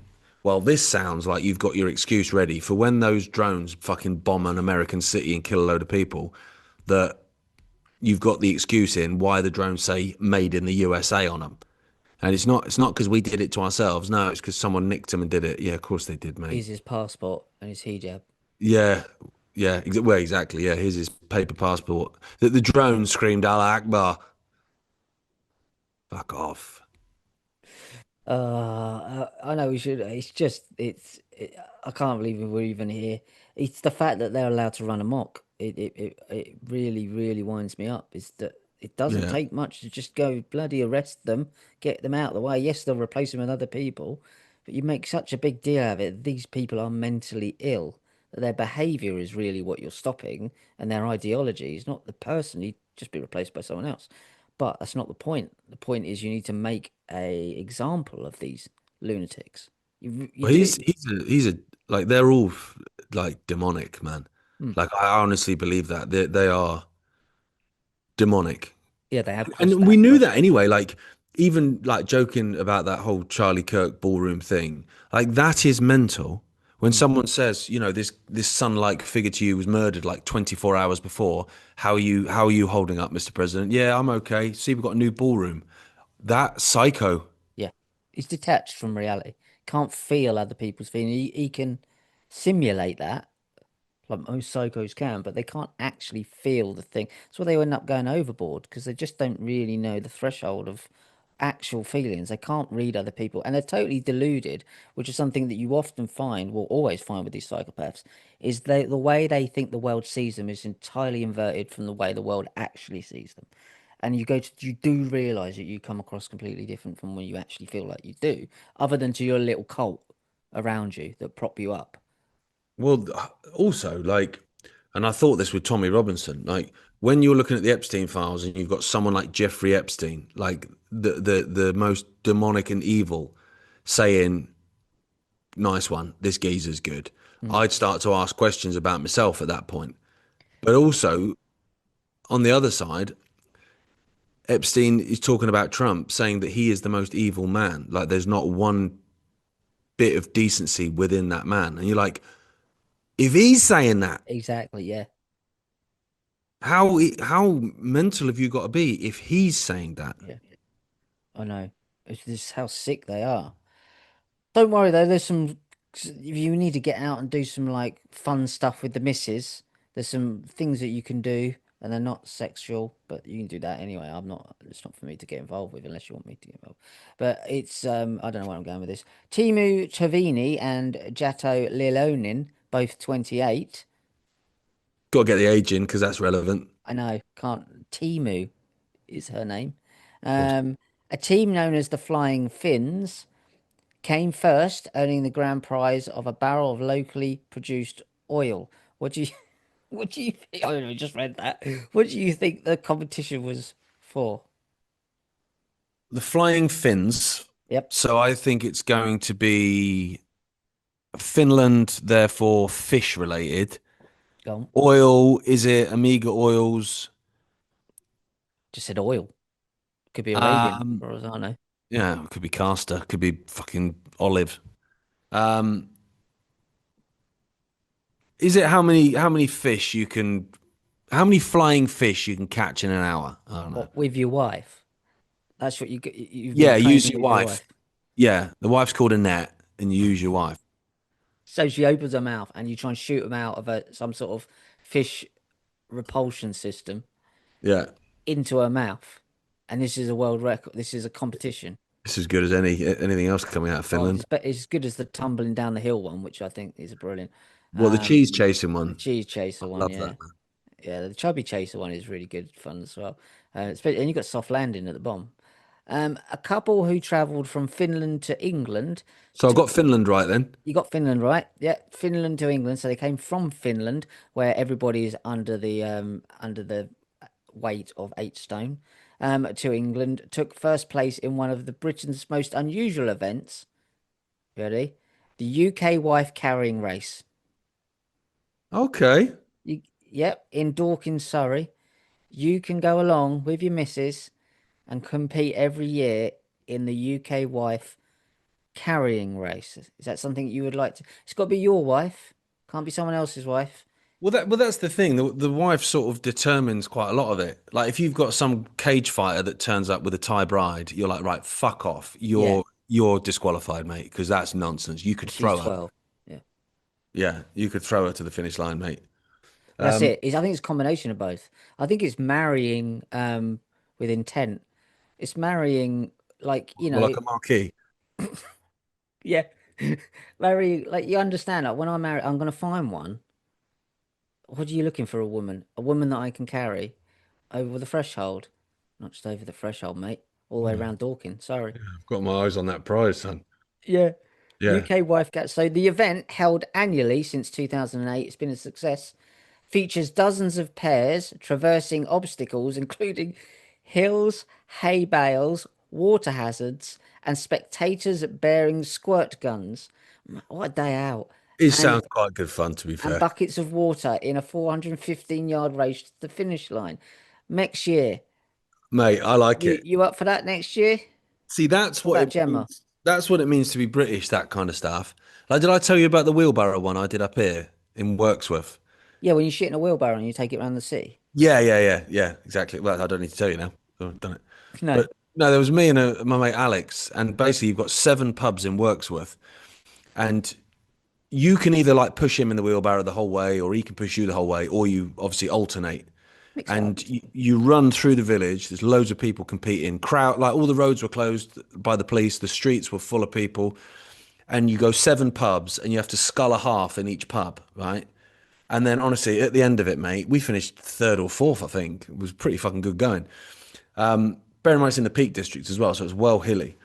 Well, this sounds like you've got your excuse ready for when those drones fucking bomb an American city and kill a load of people. That you've got the excuse in why the drones say "made in the USA" on them, and it's not because we did it to ourselves. No, it's because someone nicked them and did it. Yeah, of course they did, mate. Is his passport and his hijab. Yeah, yeah, well, exactly. Yeah, here's his paper passport. The drone screamed "Allah Akbar." Fuck off. I know we should. It's just, I can't believe we're even here. It's the fact that they're allowed to run amok. It really, really winds me up. Is that it doesn't Yeah. take much to just go bloody arrest them, get them out of the way. Yes, they'll replace them with other people, but you make such a big deal out of it. These people are mentally ill. That their behavior is really what you're stopping, and their ideology is not the person. He'd just be replaced by someone else. But that's not the point. The point is you need to make a example of these lunatics. You Well, do. he's a like they're all like demonic, man. Hmm. Like I honestly believe that they are demonic, Yeah, they have crossed and we that knew that threshold. anyway. Like even like joking about that whole Charlie Kirk ballroom thing, like that is mental. When Hmm. someone says, you know, this sun-like figure to you was murdered like 24 hours before, how are you holding up, Mr. President? Yeah, I'm okay. See, we've got a new ballroom. That psycho. Yeah, he's detached from reality. Can't feel other people's feelings. He can simulate that, like most psychos can, but they can't actually feel the thing. That's why they end up going overboard because they just don't really know the threshold of actual feelings. They can't read other people and they're totally deluded, which is something that you often find, will always find with these psychopaths, is the way they think the world sees them is entirely inverted from the way the world actually sees them. And you do realize that you come across completely different from when you actually feel like you do, other than to your little cult around you that prop you up. Well, also like, and I thought this with Tommy Robinson, like when you're looking at the Epstein files and you've got someone like Jeffrey Epstein, like the most demonic and evil, saying, "Nice one, this geezer's good." Mm. I'd start to ask questions about myself at that point. But also on the other side, Epstein is talking about Trump, saying that he is the most evil man. Like there's not one bit of decency within that man, and you're like, if he's saying that, Exactly, yeah. how mental have you got to be if he's saying that? Yeah, I know. It's just how sick they are. Don't worry though, there's some if you need to get out and do some like fun stuff with the missus, there's some things that you can do and they're not sexual, but you can do that anyway. It's not for me to get involved with unless you want me to get involved. But it's I don't know where I'm going with this. Timu Chavini and Jato Lilonin, both 28. Got to get the age in because that's relevant. I know, can't Timu is her name. Of course. Um, a team known as the Flying Finns came first, earning the grand prize of a barrel of locally produced oil. What do you what do you think? Oh, I just read that. What do you think the competition was for? The Flying Finns. Yep, So I think it's going to be Finland, therefore fish related. go on. Oil, is it Omega oils? Just said oil. Could be Arabian, Um, for as I know. yeah, it could be castor, could be fucking olive. Um, Is it how many fish you can how many flying fish you can catch in an hour? I don't know. What with your wife? That's what you've been Yeah, use claiming your with your wife. wife. Yeah, the wife's called a net, and you use your wife. So she opens her mouth and you try and shoot them out of some sort of fish repulsion system Yeah, into her mouth. And this is a world record. This is a competition. it's as good as anything else coming out of Oh, Finland. it's as good as the tumbling down the hill one, which I think is brilliant. Well, the Um, cheese chasing the one, cheese I chaser one, love that. yeah, yeah. The chubby chaser one is really good fun as well. And you got soft landing at the bottom. A couple who travelled from Finland to England So I took. got Finland right then. You got Finland right, yeah. Finland to England, so they came from Finland, where everybody is under the weight of 8 stone. To England, took first place in one of the Britain's most unusual events. Ready? The UK wife carrying race. Okay. Yep, in Dorking, Surrey. You can go along with your missus and compete every year in the UK wife carrying race. Is that something you would like to? It's got to be your wife. Can't be someone else's wife. Well, that's the thing. The wife sort of determines quite a lot of it. Like if you've got some cage fighter that turns up with a Thai bride, you're like, right, fuck off. Yeah, You're disqualified, mate, because that's nonsense. You could and she's throw her. 12. Yeah. Yeah, you could throw her to the finish line, mate. But that's Um, it. I think it's a combination of both. I think it's marrying with intent. It's marrying like, well, like a marquee. yeah. Marry like you understand like when I marry I'm gonna find one. What are you looking for a woman? A woman that I can carry over the threshold. Not just over the threshold, mate. All the way Yeah, around Dorking. Sorry. I've got my eyes on that prize, son. Yeah. Yeah. UK Wife Cat. So the event held annually since 2008. It's been a success. Features dozens of pairs traversing obstacles, including hills, hay bales, water hazards, and spectators bearing squirt guns. What a day out. It And sounds quite good fun, to be and fair. buckets of water in a 415-yard race to the finish line. Next year. Mate, I like You it. you up for that next year? See, that's What what about it Gemma? means. That's what it means to be British, that kind of stuff. Like, did I tell you about the wheelbarrow one I did up here in Wirksworth? Yeah, when you shit in a wheelbarrow and you take it around the city. Yeah, exactly. Well, I don't need to tell you now. I've done it. No. But no, there was me and my mate Alex, and basically you've got 7 pubs in Wirksworth, and you can either like push him in the wheelbarrow the whole way, or he can push you the whole way, or you obviously alternate. Mix it up. And you run through the village. There's loads of people competing. Crowd, like all the roads were closed by the police. The streets were full of people. And you go 7 pubs, and you have to scull a half in each pub, right? And then honestly, at the end of it, mate, we finished third or fourth, I think. It was pretty fucking good going. Bear in mind it's in the Peak District as well, so it's well hilly.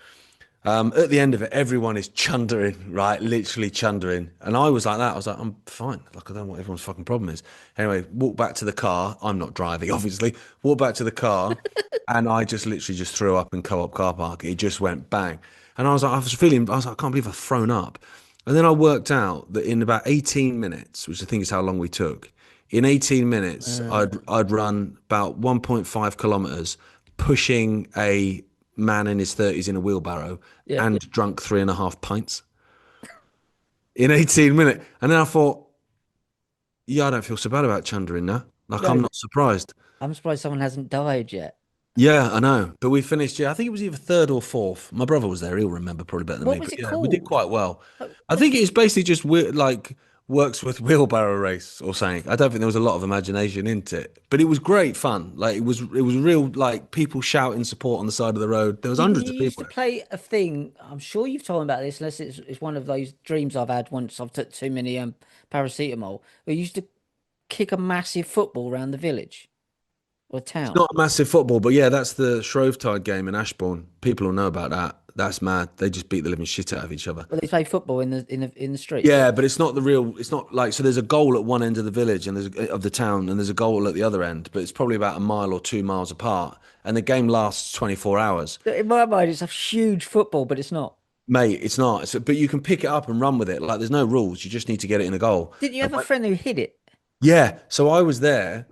At the end of it, everyone is chundering, right? Literally chundering. And I was like that. I was like, I'm fine. Like, I don't know what everyone's fucking problem is. Anyway, walk back to the car. I'm not driving, obviously. Walk back to the car, and I just literally just threw up in Co-op car park. It just went bang. And I was like, I can't believe I've thrown up. And then I worked out that in about 18 minutes, which I think is how long we took, in 18 minutes, I'd run about 1.5 kilometers, pushing a man in his 30s in a wheelbarrow Yeah. and drunk 3.5 pints in 18 minutes. And then I thought, yeah, I don't feel so bad about chundering now. Like, I'm No, not surprised. I'm surprised someone hasn't died yet. Yeah, I know. But we finished, yeah, I think it was either third or fourth. My brother was there. He'll remember probably better than What me. was But it yeah, we did called? quite well. I What's think it's basically just like works with wheelbarrow race or something. I don't think there was a lot of imagination into it, but it was great fun. Like it was real, like people shouting support on the side of the road. There was Didn't hundreds you of used people to there. play a thing? I'm sure you've told me about this, unless it's one of those dreams I've had once I've took too many paracetamol. We used to kick a massive football around the village or It's town. not a massive football, but yeah, that's the Shrovetide game in Ashbourne. People will know about that. That's mad. They just beat the living shit out of each other. Well, they play football in the streets. Yeah, but it's not the real. It's not like so. There's a goal at one end of the village and of the town, and there's a goal at the other end. But it's probably about a mile or 2 miles apart, and the game lasts 24 hours. In my mind, it's a huge football, but it's not. Mate, it's not. But you can pick it up and run with it. Like there's no rules. You just need to get it in a goal. Didn't you And have a friend who hid it? yeah, so I was there,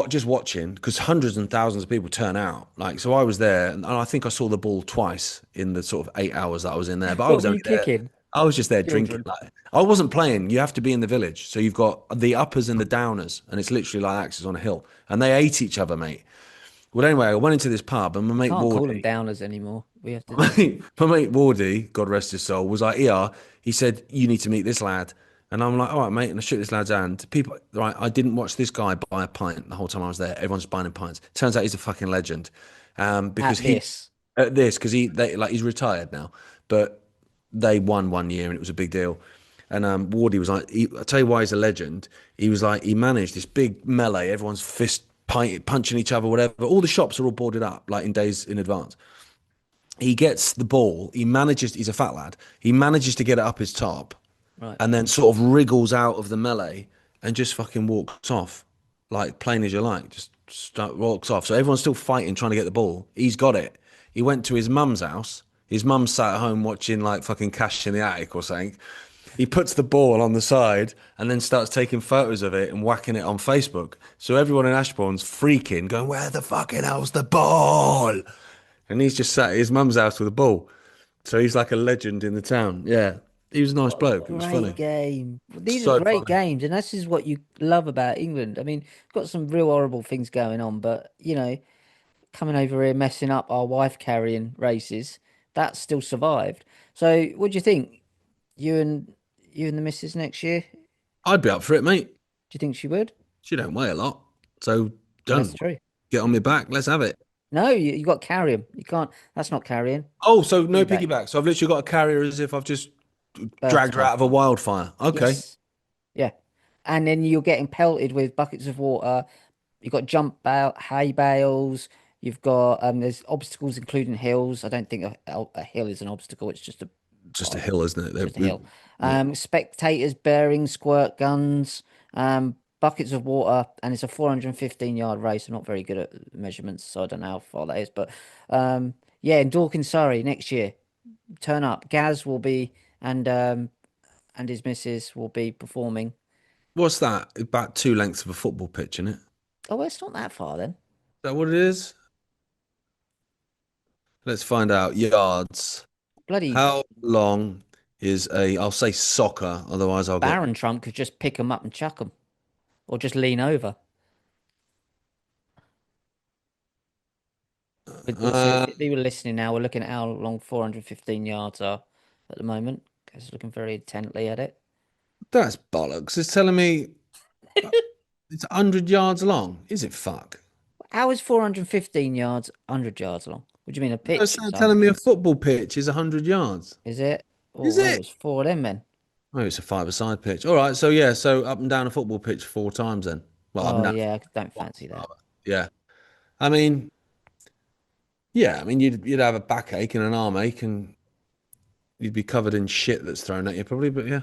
just watching because hundreds and thousands of people turn out. Like, so I was there, and I think I saw the ball twice in the sort of 8 hours that I was in there. But I What was were only you there. kicking? I was just there drinking. Children. Like, I wasn't playing. You have to be in the village. So you've got the uppers and the downers, and it's literally like axes on a hill. And they ate each other, mate. Well, anyway, I went into this pub, and my mate Can't call them Wardy, downers anymore. We have to. my mate Wardy, God rest his soul, was like, "Yeah." He said, "You need to meet this lad." And I'm like, "All right, mate." And I shook this lad's hand. People, right? I didn't watch this guy buy a pint the whole time I was there. Everyone's buying him pints. Turns out he's a fucking legend, because At he this. at this because he's retired now, but they won 1 year and it was a big deal. And Wardy was like, I'll tell you why he's a legend. He was like, he managed this big melee, everyone's punching each other, whatever. All the shops are all boarded up like in days in advance. He gets the ball. He's a fat lad. He manages to get it up his top Right. and then sort of wriggles out of the melee and just fucking walks off, like plain as you like. Walks off. So everyone's still fighting, trying to get the ball. He's got it. He went to his mum's house. His mum sat at home watching like fucking Cash in the Attic or something. He puts the ball on the side and then starts taking photos of it and whacking it on Facebook. So everyone in Ashbourne's freaking, going, "Where the fucking hell's the ball?" And he's just sat at his mum's house with a ball. So he's like a legend in the town. Yeah. He was a nice What a bloke. It was great funny. game. These are So great funny. games, and this is what you love about England. I mean, got some real horrible things going on, but coming over here messing up our wife carrying races, that still survived. So, what do you think? You and you and the missus next year? Do I'd be up for it, mate. you think she would? She don't weigh a lot. So Well, that's done. true. Get on my back. Let's have it. No, you got to carry them. You can't. That's not carrying. Oh, so no Piggyback. piggyback. So I've literally got to carry her as if I've just Births dragged her her. out of a wildfire. Okay. Yes. Yeah. And then you're getting pelted with buckets of water. You've got jump bale, hay bales. You've got there's obstacles including hills. I don't think a hill is an obstacle. It's just a Just a bottom, hill, isn't it? just a hill. Yeah. Spectators bearing squirt guns, buckets of water, and it's a 415-yard race. I'm not very good at measurements, so I don't know how far that is. But yeah, in Dorking, Surrey next year, turn up. Gaz will be and his missus will be performing. What's that? About two lengths of a football pitch, isn't it? Is Oh, well, it's not that far then. that what it is? Let's find out. Yards. Bloody How long is I'll say soccer, otherwise I'll get. Baron Trump could just pick them up and chuck them, or just lean over. So Uh, if people are listening now, we're looking at how long 415 yards are at the moment. Guys looking very intently at it. that's bollocks. It's telling me it's 100 yards long. Is it fuck? How is 415 yards 100 yards long? What do you mean a No, it's pitch? It's telling me 100. a football pitch is 100 yards. Is it? Is Oh, maybe it it? was four of them then. Maybe it's a five-a-side pitch. All right, so yeah, so up and down a football pitch four times then. Well, up and Oh down. yeah, I don't fancy that. Yeah. I mean, yeah, I mean you'd have a backache and an arm ache and you'd be covered in shit that's thrown at you probably, but yeah.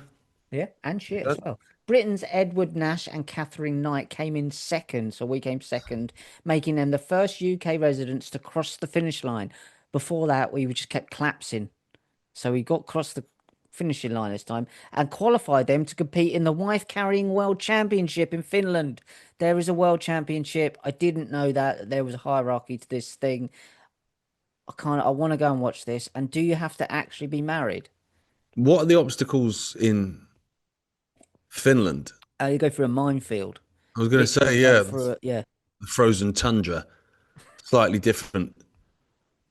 Yeah, and shit as well. Britain's Edward Nash and Catherine Knight came in second, so we came second, making them the first UK residents to cross the finish line. Before that, we just kept collapsing. So we got across the finishing line this time and qualified them to compete in the wife carrying world championship in Finland. There is a world championship. I didn't know that there was a hierarchy to this thing. I want to go and watch this. And do you have to actually be married? What are the obstacles in Finland? You go through a minefield. I was going to Literally say, go yeah, through it. Yeah. the frozen tundra, slightly different.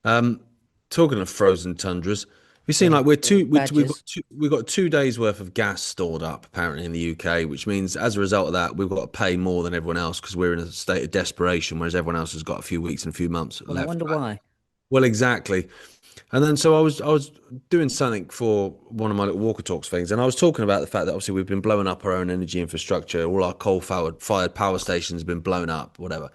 Um, Talking of frozen tundras, we've seen like Badges. we've got 2 days worth of gas stored up apparently in the UK, which means as a result of that, we've got to pay more than everyone else because we're in a state of desperation, whereas everyone else has got a few weeks and a few months Well, I left. wonder why. Well, exactly. And then so I was doing something for one of my little Walker Talks things, and I was talking about the fact that obviously we've been blowing up our own energy infrastructure, all our coal-fired power stations have been blown up, whatever.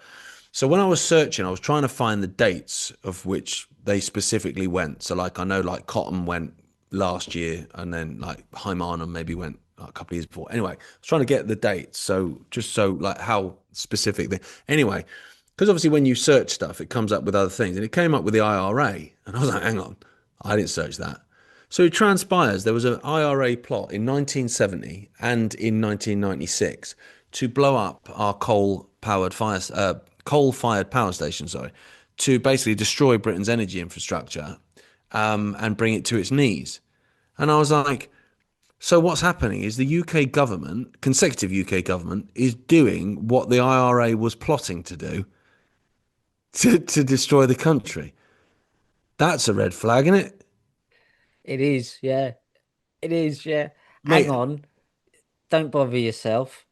So when I was searching, I was trying to find the dates of which they specifically went. So like I know like Cotton went last year, and then like Heimanum maybe went like, a couple of years before. Anyway, I was trying to get the dates. So just so like how specific they. Anyway, because obviously when you search stuff, it comes up with other things, and it came up with the IRA, and I was like, hang on, I didn't search that. So it transpires there was an IRA plot in 1970 and in 1996 to blow up our coal-fired power station, sorry, to basically destroy Britain's energy infrastructure, and bring it to its knees. And I was like, So what's happening is the UK government, consecutive UK government, is doing what the IRA was plotting to do to destroy the country. That's a red flag, isn't it? It is, yeah. It is, yeah. Hang Mate, on. Don't bother yourself.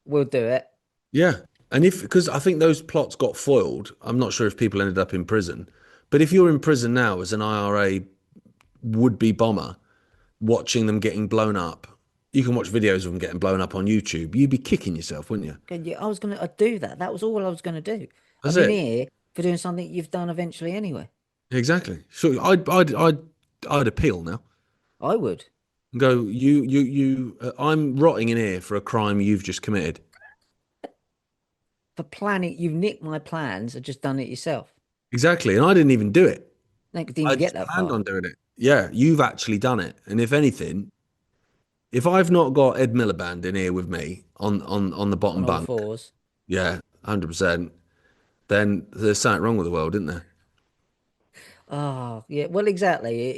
We'll do it. yeah. And if, because I think those plots got foiled, I'm not sure if people ended up in prison. But if you're in prison now as an IRA would-be bomber, watching them getting blown up, you can watch videos of them getting blown up on YouTube. You'd be kicking yourself, wouldn't you? And I was gonna I'd do that. That was all I was gonna do. That's I'm in it. here for doing something you've done eventually anyway. Exactly. So I'd appeal now I would. and go, I'm rotting in here for a crime you've just committed. For planning, you've nicked my plans and just done it yourself. Exactly. And I didn't even do it. No, didn't I even get just that planned far. on doing it. Yeah, you've actually done it. And if anything, if I've not got Ed Miliband in here with me on the On bottom all bunk, fours. yeah, 100%, then there's something wrong with the world, isn't there? Oh, yeah. Well, exactly.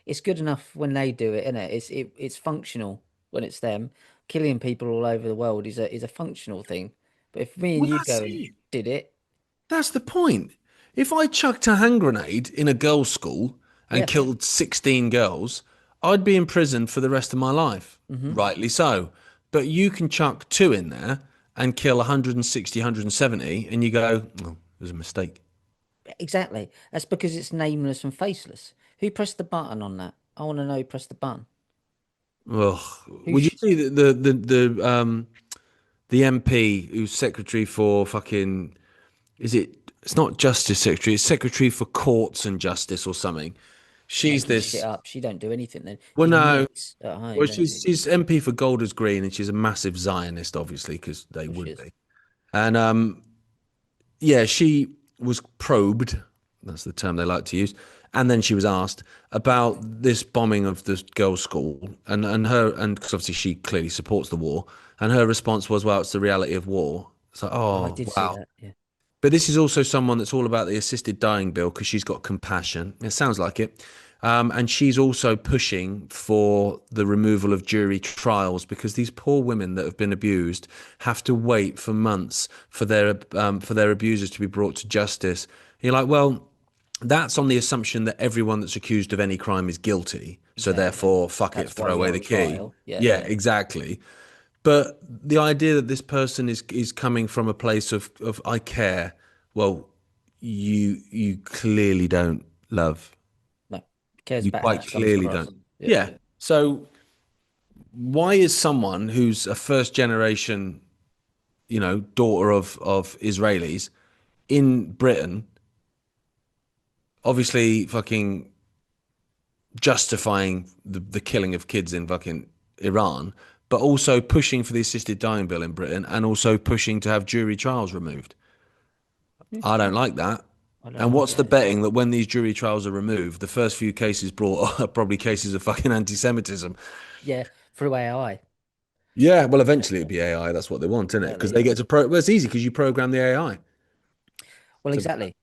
It's good enough when they do it, isn't it? It's functional when it's them. Killing people all over the world is a functional thing. But if me and Well, you that's go and it. did it, That's the point. If I chucked a hand grenade in a girls' school and yeah. killed 16 girls, I'd be in prison for the rest of my life. Hmm. Rightly so. But you can chuck two in there and kill 160, 170, and you go, oh, it was a mistake. Exactly. That's because it's nameless and faceless. Who pressed the button on that? I want to know who pressed the button. Ugh. Who Would you sh see the MP who's secretary for fucking, is it, it's not justice secretary, it's secretary for courts and justice or something. She's making shit this, up? She don't do anything then. well, She no, knits at home, well, don't she's she? she's MP for Golders Green, and she's a massive Zionist, obviously, because they Oh, she would is. be. And yeah, she was probed. That's the term they like to use. And then she was asked about this bombing of this girls' school, and because obviously she clearly supports the war, and her response was, "Well, it's the reality of war." It's like, Oh, I oh did see wow. that. Yeah. But this is also someone that's all about the assisted dying bill because she's got compassion. It sounds like it. And she's also pushing for the removal of jury trials because these poor women that have been abused have to wait for months for their abusers to be brought to justice. You're like, well, that's on the assumption that everyone that's accused of any crime is guilty. So Exactly. therefore, fuck it, That's why throw we away have a the key. trial. Yeah, Yeah, yeah. exactly. But the idea that this person is coming from a place of I care, well, you clearly don't love. No. Cares You about how quite it comes clearly across. don't. Yeah. Yeah. So why is someone who's a first generation, daughter of Israelis in Britain, obviously fucking justifying the killing of kids in fucking Iran, but also pushing for the assisted dying bill in Britain and also pushing to have jury trials removed? Yeah. I don't like that. I don't And like what's it the either. betting that when these jury trials are removed, the first few cases brought are probably cases of fucking anti-Semitism? Yeah. Through AI. Yeah, well, eventually it'd be AI. That's what they want, isn't it? Because Exactly. they Yeah. get to well, it's easy because you program the AI. Well, So exactly.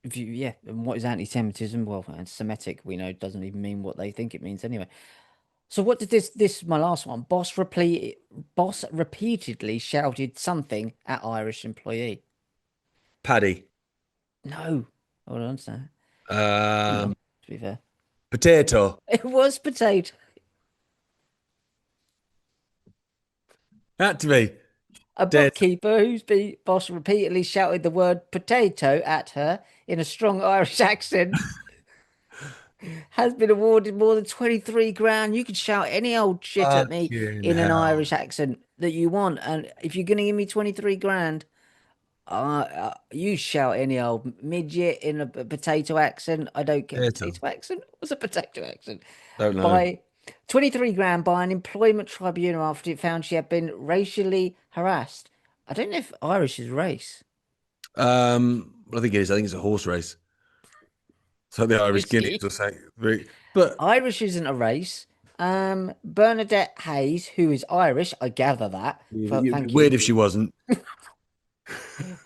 If you, yeah. And what is anti-Semitism? Well, anti-Semitic, we know, doesn't even mean what they think it means anyway. So what did this my last one? Boss repeatedly shouted something at Irish employee. Paddy, No. Hold on, sir. um, Human, to be fair. potato, It was potato. had to be A potato. bookkeeper whose boss repeatedly shouted the word potato at her in a strong Irish accent has been awarded more than 23 grand. You can shout any old shit at me Fucking in an hell. Irish accent that you want. And if you're going to give me 23 grand, you shout any old midget in a potato accent. I don't get Potato. potato accent. What's a potato accent? Don't know. By 23 grand by an employment tribunal after it found she had been racially harassed. I don't know if Irish is race. I think it is. I think it's a horse race. So the Irish Guineas Whiskey. will say, but Irish isn't a race. Bernadette Hayes, who is Irish, I gather that. Thank you. weird if she wasn't.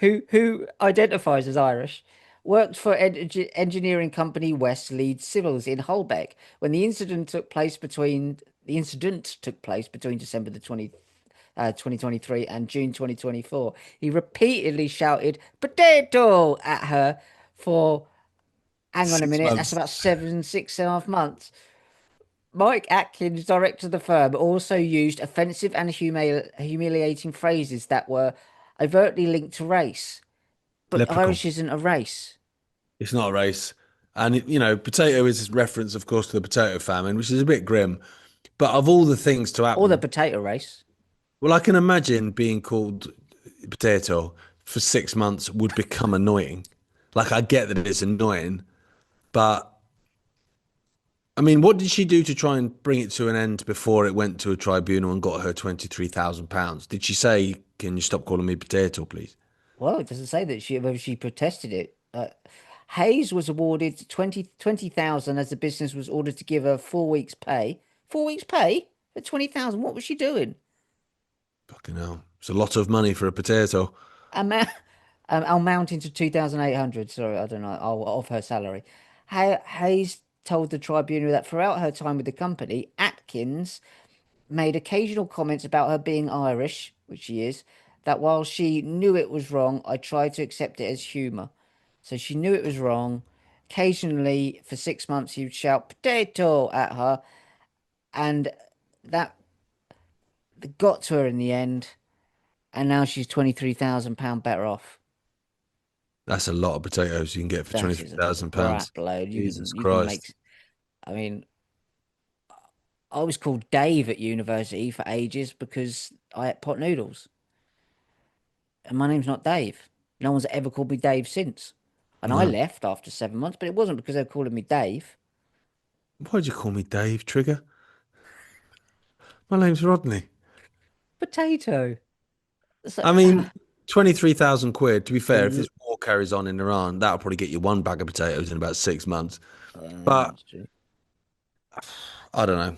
Who identifies as Irish, worked for engineering company West Leeds Civils in Holbeck when the incident took place between The incident took place between December 2023 and June 2024. He repeatedly shouted "potato" at her for, hang on a Six minute, that's months. about 6.5 months. Mike Atkins, director of the firm, also used offensive and humiliating phrases that were overtly linked to race. But Leprechaun. Irish isn't a race. It's not a race. And, potato is a reference, of course, to the potato famine, which is a bit grim. But of all the things to Or the happen, potato race. well, I can imagine being called potato for 6 months would become annoying. Like, I get that it's annoying, but I mean, what did she do to try and bring it to an end before it went to a tribunal and got her £23,000? Did she say, "Can you stop calling me potato, please"? Well, it doesn't say that whether she protested it. Hayes was awarded 20,000 as the business was ordered to give her 4 weeks' pay. 4 weeks' pay for 20,000. What was she doing? Fucking hell. It's a lot of money for a potato. Amount, amounting to 2,800. Sorry, I don't know. Of her salary. Hayes told the tribunal that throughout her time with the company, Atkins made occasional comments about her being Irish, which she is, that while she knew it was wrong, I tried to accept it as humour. So she knew it was wrong. Occasionally, for 6 months, he would shout potato at her, and that got to her in the end. And now she's £23,000 better off. That's a lot of potatoes you can get for That twenty-three is a thousand crap pounds. load. Jesus You can make. Christ. I mean, I was called Dave at university for ages because I ate pot noodles, and my name's not Dave. No one's ever called me Dave since. And I No. left after 7 months, but it wasn't because they were calling me Dave. Why'd you call me Dave, Trigger? My name's Rodney. Potato. So, I mean, 23,000 quid, to be fair, if l- this war carries on in Iran, that'll probably get you one bag of potatoes in about 6 months. But that's true. I don't know.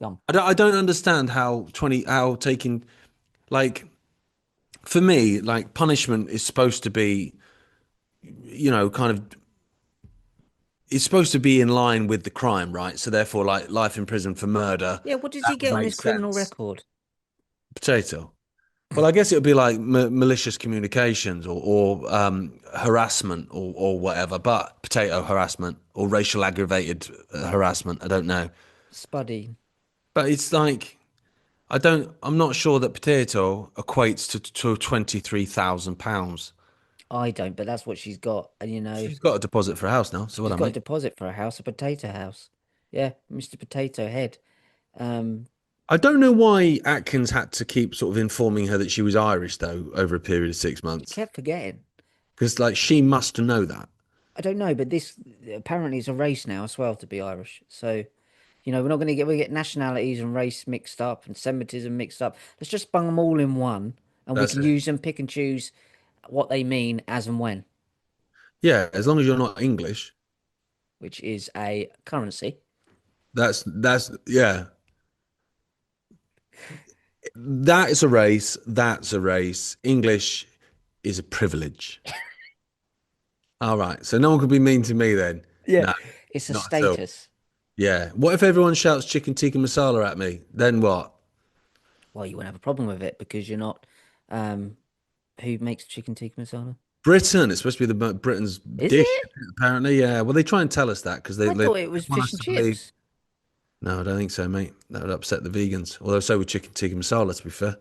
Gone. I don't understand how taking, like, for me, like, punishment is supposed to be, kind of, it's supposed to be in line with the crime, right? So therefore, like, life in prison for murder, Yeah, what does that he would get on make his criminal sense. record? Potato. Well, I guess it would be like malicious communications or harassment or whatever, but potato harassment or racial aggravated harassment. I don't know. Spuddy. But it's like, I'm not sure that potato equates to £23,000. I don't, but that's what she's got. And She's got a deposit for a house now. So what she's I got a mate. deposit for a house, a potato house. Yeah, Mr. Potato Head. Um, I don't know why Atkins had to keep sort of informing her that she was Irish though over a period of six she months kept forgetting. because like she must know that. I don't know, but this apparently is a race now as well to be Irish. So, we're not going to we get nationalities and race mixed up and Semitism mixed up. Let's just bung them all in one, and we That's can it. use them, pick and choose what they mean as and when, Yeah, as long as you're not English. which is a currency. That's yeah. That is a race. That's a race. English is a privilege. All right. So no one could be mean to me then. Yeah, No, it's a not at all. status. Yeah. What if everyone shouts chicken tikka masala at me? Then what? Well, you won't have a problem with it because you're not. Um, who makes chicken tikka masala? Britain. It's supposed to be Britain's Is dish, it? apparently. Yeah. Well, they try and tell us that because they, I they thought it was want fish us and to believe. chips. No, I don't think so, mate. That would upset the vegans. Although so would chicken tikka masala, to be fair.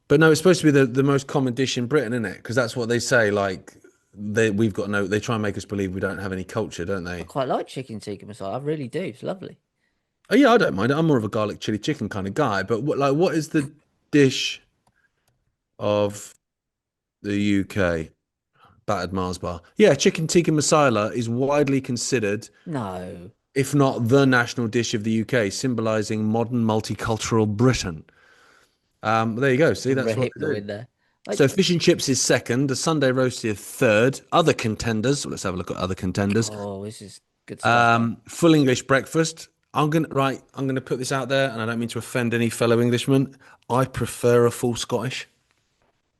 But no, it's supposed to be the most common dish in Britain, isn't it? Because that's what they say. Like we've got no. They try and make us believe we don't have any culture, don't I they? quite like chicken tikka masala. I really do. It's lovely. Oh yeah, I don't mind it. I'm more of a garlic chili chicken kind of guy. But what is the dish of the UK? Battered Mars bar. Yeah, chicken tikka masala is widely considered, No, if not the national dish of the UK, symbolizing modern multicultural Britain. There you go. See, some that's what they Hitler do. in there. So Like, fish and chips is second, the Sunday roast is third. Other contenders. Let's have a look at other contenders. oh, this is good stuff. Full English breakfast. I'm gonna put this out there, and I don't mean to offend any fellow Englishmen. I prefer a full Scottish.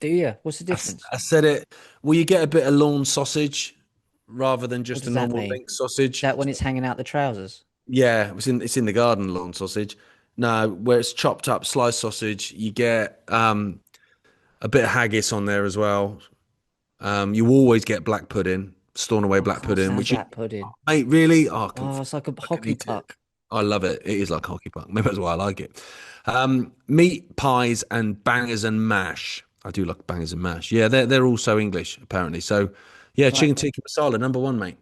Do you? What's the difference? I said it. Well, you get a bit of lawn sausage rather than What just a does that normal mean? link Is sausage. that when it's hanging out the trousers? Yeah, it's in the garden, lawn sausage. No, where it's chopped up sliced sausage, you get a bit of haggis on there as well. You always get black pudding, Stornoway Oh, I black can't pudding, stand which you, black pudding. mate, really, oh, Oh, it's like a I can hockey eat it. puck. I love it. It is like hockey puck. Maybe that's why I like it. Meat pies and bangers and mash. I do like bangers and mash. Yeah, they're also English apparently. So, yeah, Right. chicken tikka masala number one, mate.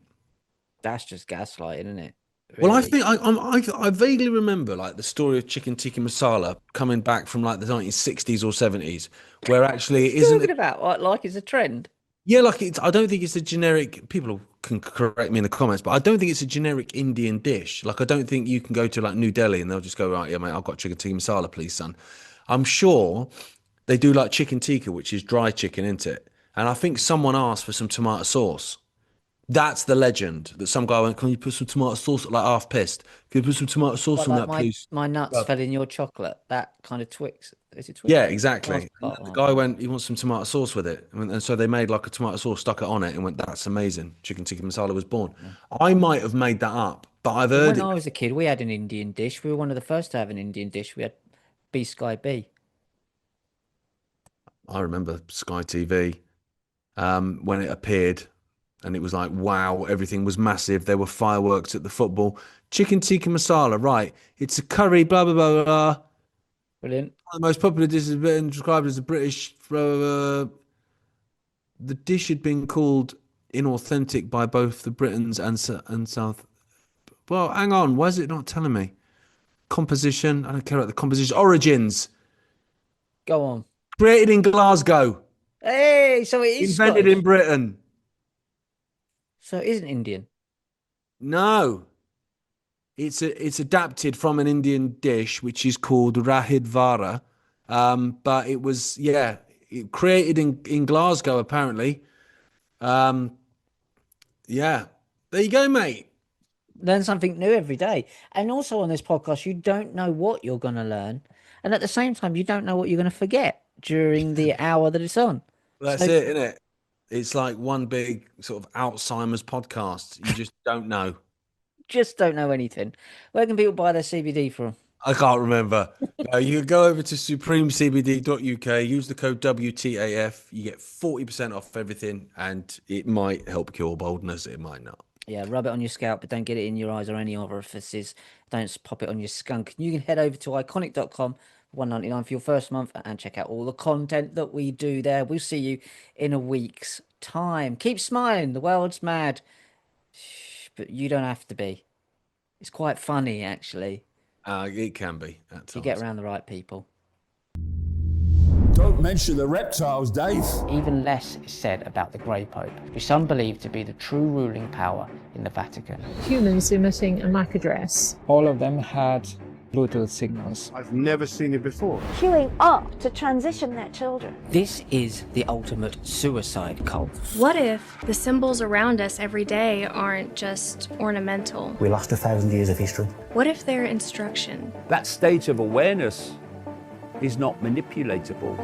That's just gaslighting, isn't it? Well, I Really? think I vaguely remember like the story of chicken tikka masala coming back from like the 1960s or 70s, where actually it What are you isn't. talking about? What, like it's a trend? Yeah, like it's. I don't think it's a generic. People can correct me in the comments, but I don't think it's a generic Indian dish. Like I don't think you can go to like New Delhi and they'll just go, right, yeah, mate, I've got chicken tikka masala, please, son. I'm sure they do like chicken tikka, which is dry chicken, isn't it? And I think someone asked for some tomato sauce. That's the legend that some guy went, can you put some tomato sauce? Like half pissed. Can you put some tomato sauce What, on like that, please? my nuts Well, fell in your chocolate? That kind of Twix. Is it Twix? yeah, Mars exactly. And bar. the Oh, guy went, he wants some tomato sauce with it. And so they made like a tomato sauce, stuck it on it, and went, that's amazing. Chicken tikka masala was born. yeah. I might have made that up, but I've Well, heard when it. I was a kid, we had an Indian dish. We were one of the first to have an Indian dish. We had B Sky B. I remember Sky TV when it appeared, and it was like, wow, everything was massive. There were fireworks at the football. Chicken tikka masala, right? It's a curry, blah, blah, blah, blah. Brilliant. The most popular dish has been described as a British. The dish had been called inauthentic by both the Britons and South. Well, hang on. Why is it not telling me? Composition. I don't care about the composition. Origins. Go on. Created in Glasgow. Hey, so it is Invented in Scottish. Britain. So it isn't Indian. No. It's adapted from an Indian dish which is called Rahid Vara. But it was created in Glasgow apparently. Um, yeah. There you go, mate. Learn something new every day. And also on this podcast, you don't know what you're going to learn. And at the same time, you don't know what you're going to forget during the hour that it's on. That's So it, isn't it? It's like one big sort of Alzheimer's podcast. You just don't know. just don't know anything. Where can people buy their CBD from? I can't remember. You can go over to supremecbd.uk, use the code WTAF. You get 40% off everything, and it might help cure baldness. It might not. Yeah, rub it on your scalp, but don't get it in your eyes or any other orifices. Don't pop it on your skunk. You can head over to iconic.com for $1.99 for your first month and check out all the content that we do there. We'll see you in a week's time. Keep smiling. The world's mad, but you don't have to be. It's quite funny, actually. It can be at You get times. around the right people. Don't mention the reptiles, Dave. Even less is said about the Grey Pope, who some believe to be the true ruling power in the Vatican. Humans emitting a MAC address. All of them had Bluetooth signals. I've never seen it before. Queuing up to transition their children. This is the ultimate suicide cult. What if the symbols around us every day aren't just ornamental? We lost 1,000 years of history. What if they're instruction? That state of awareness is not manipulatable.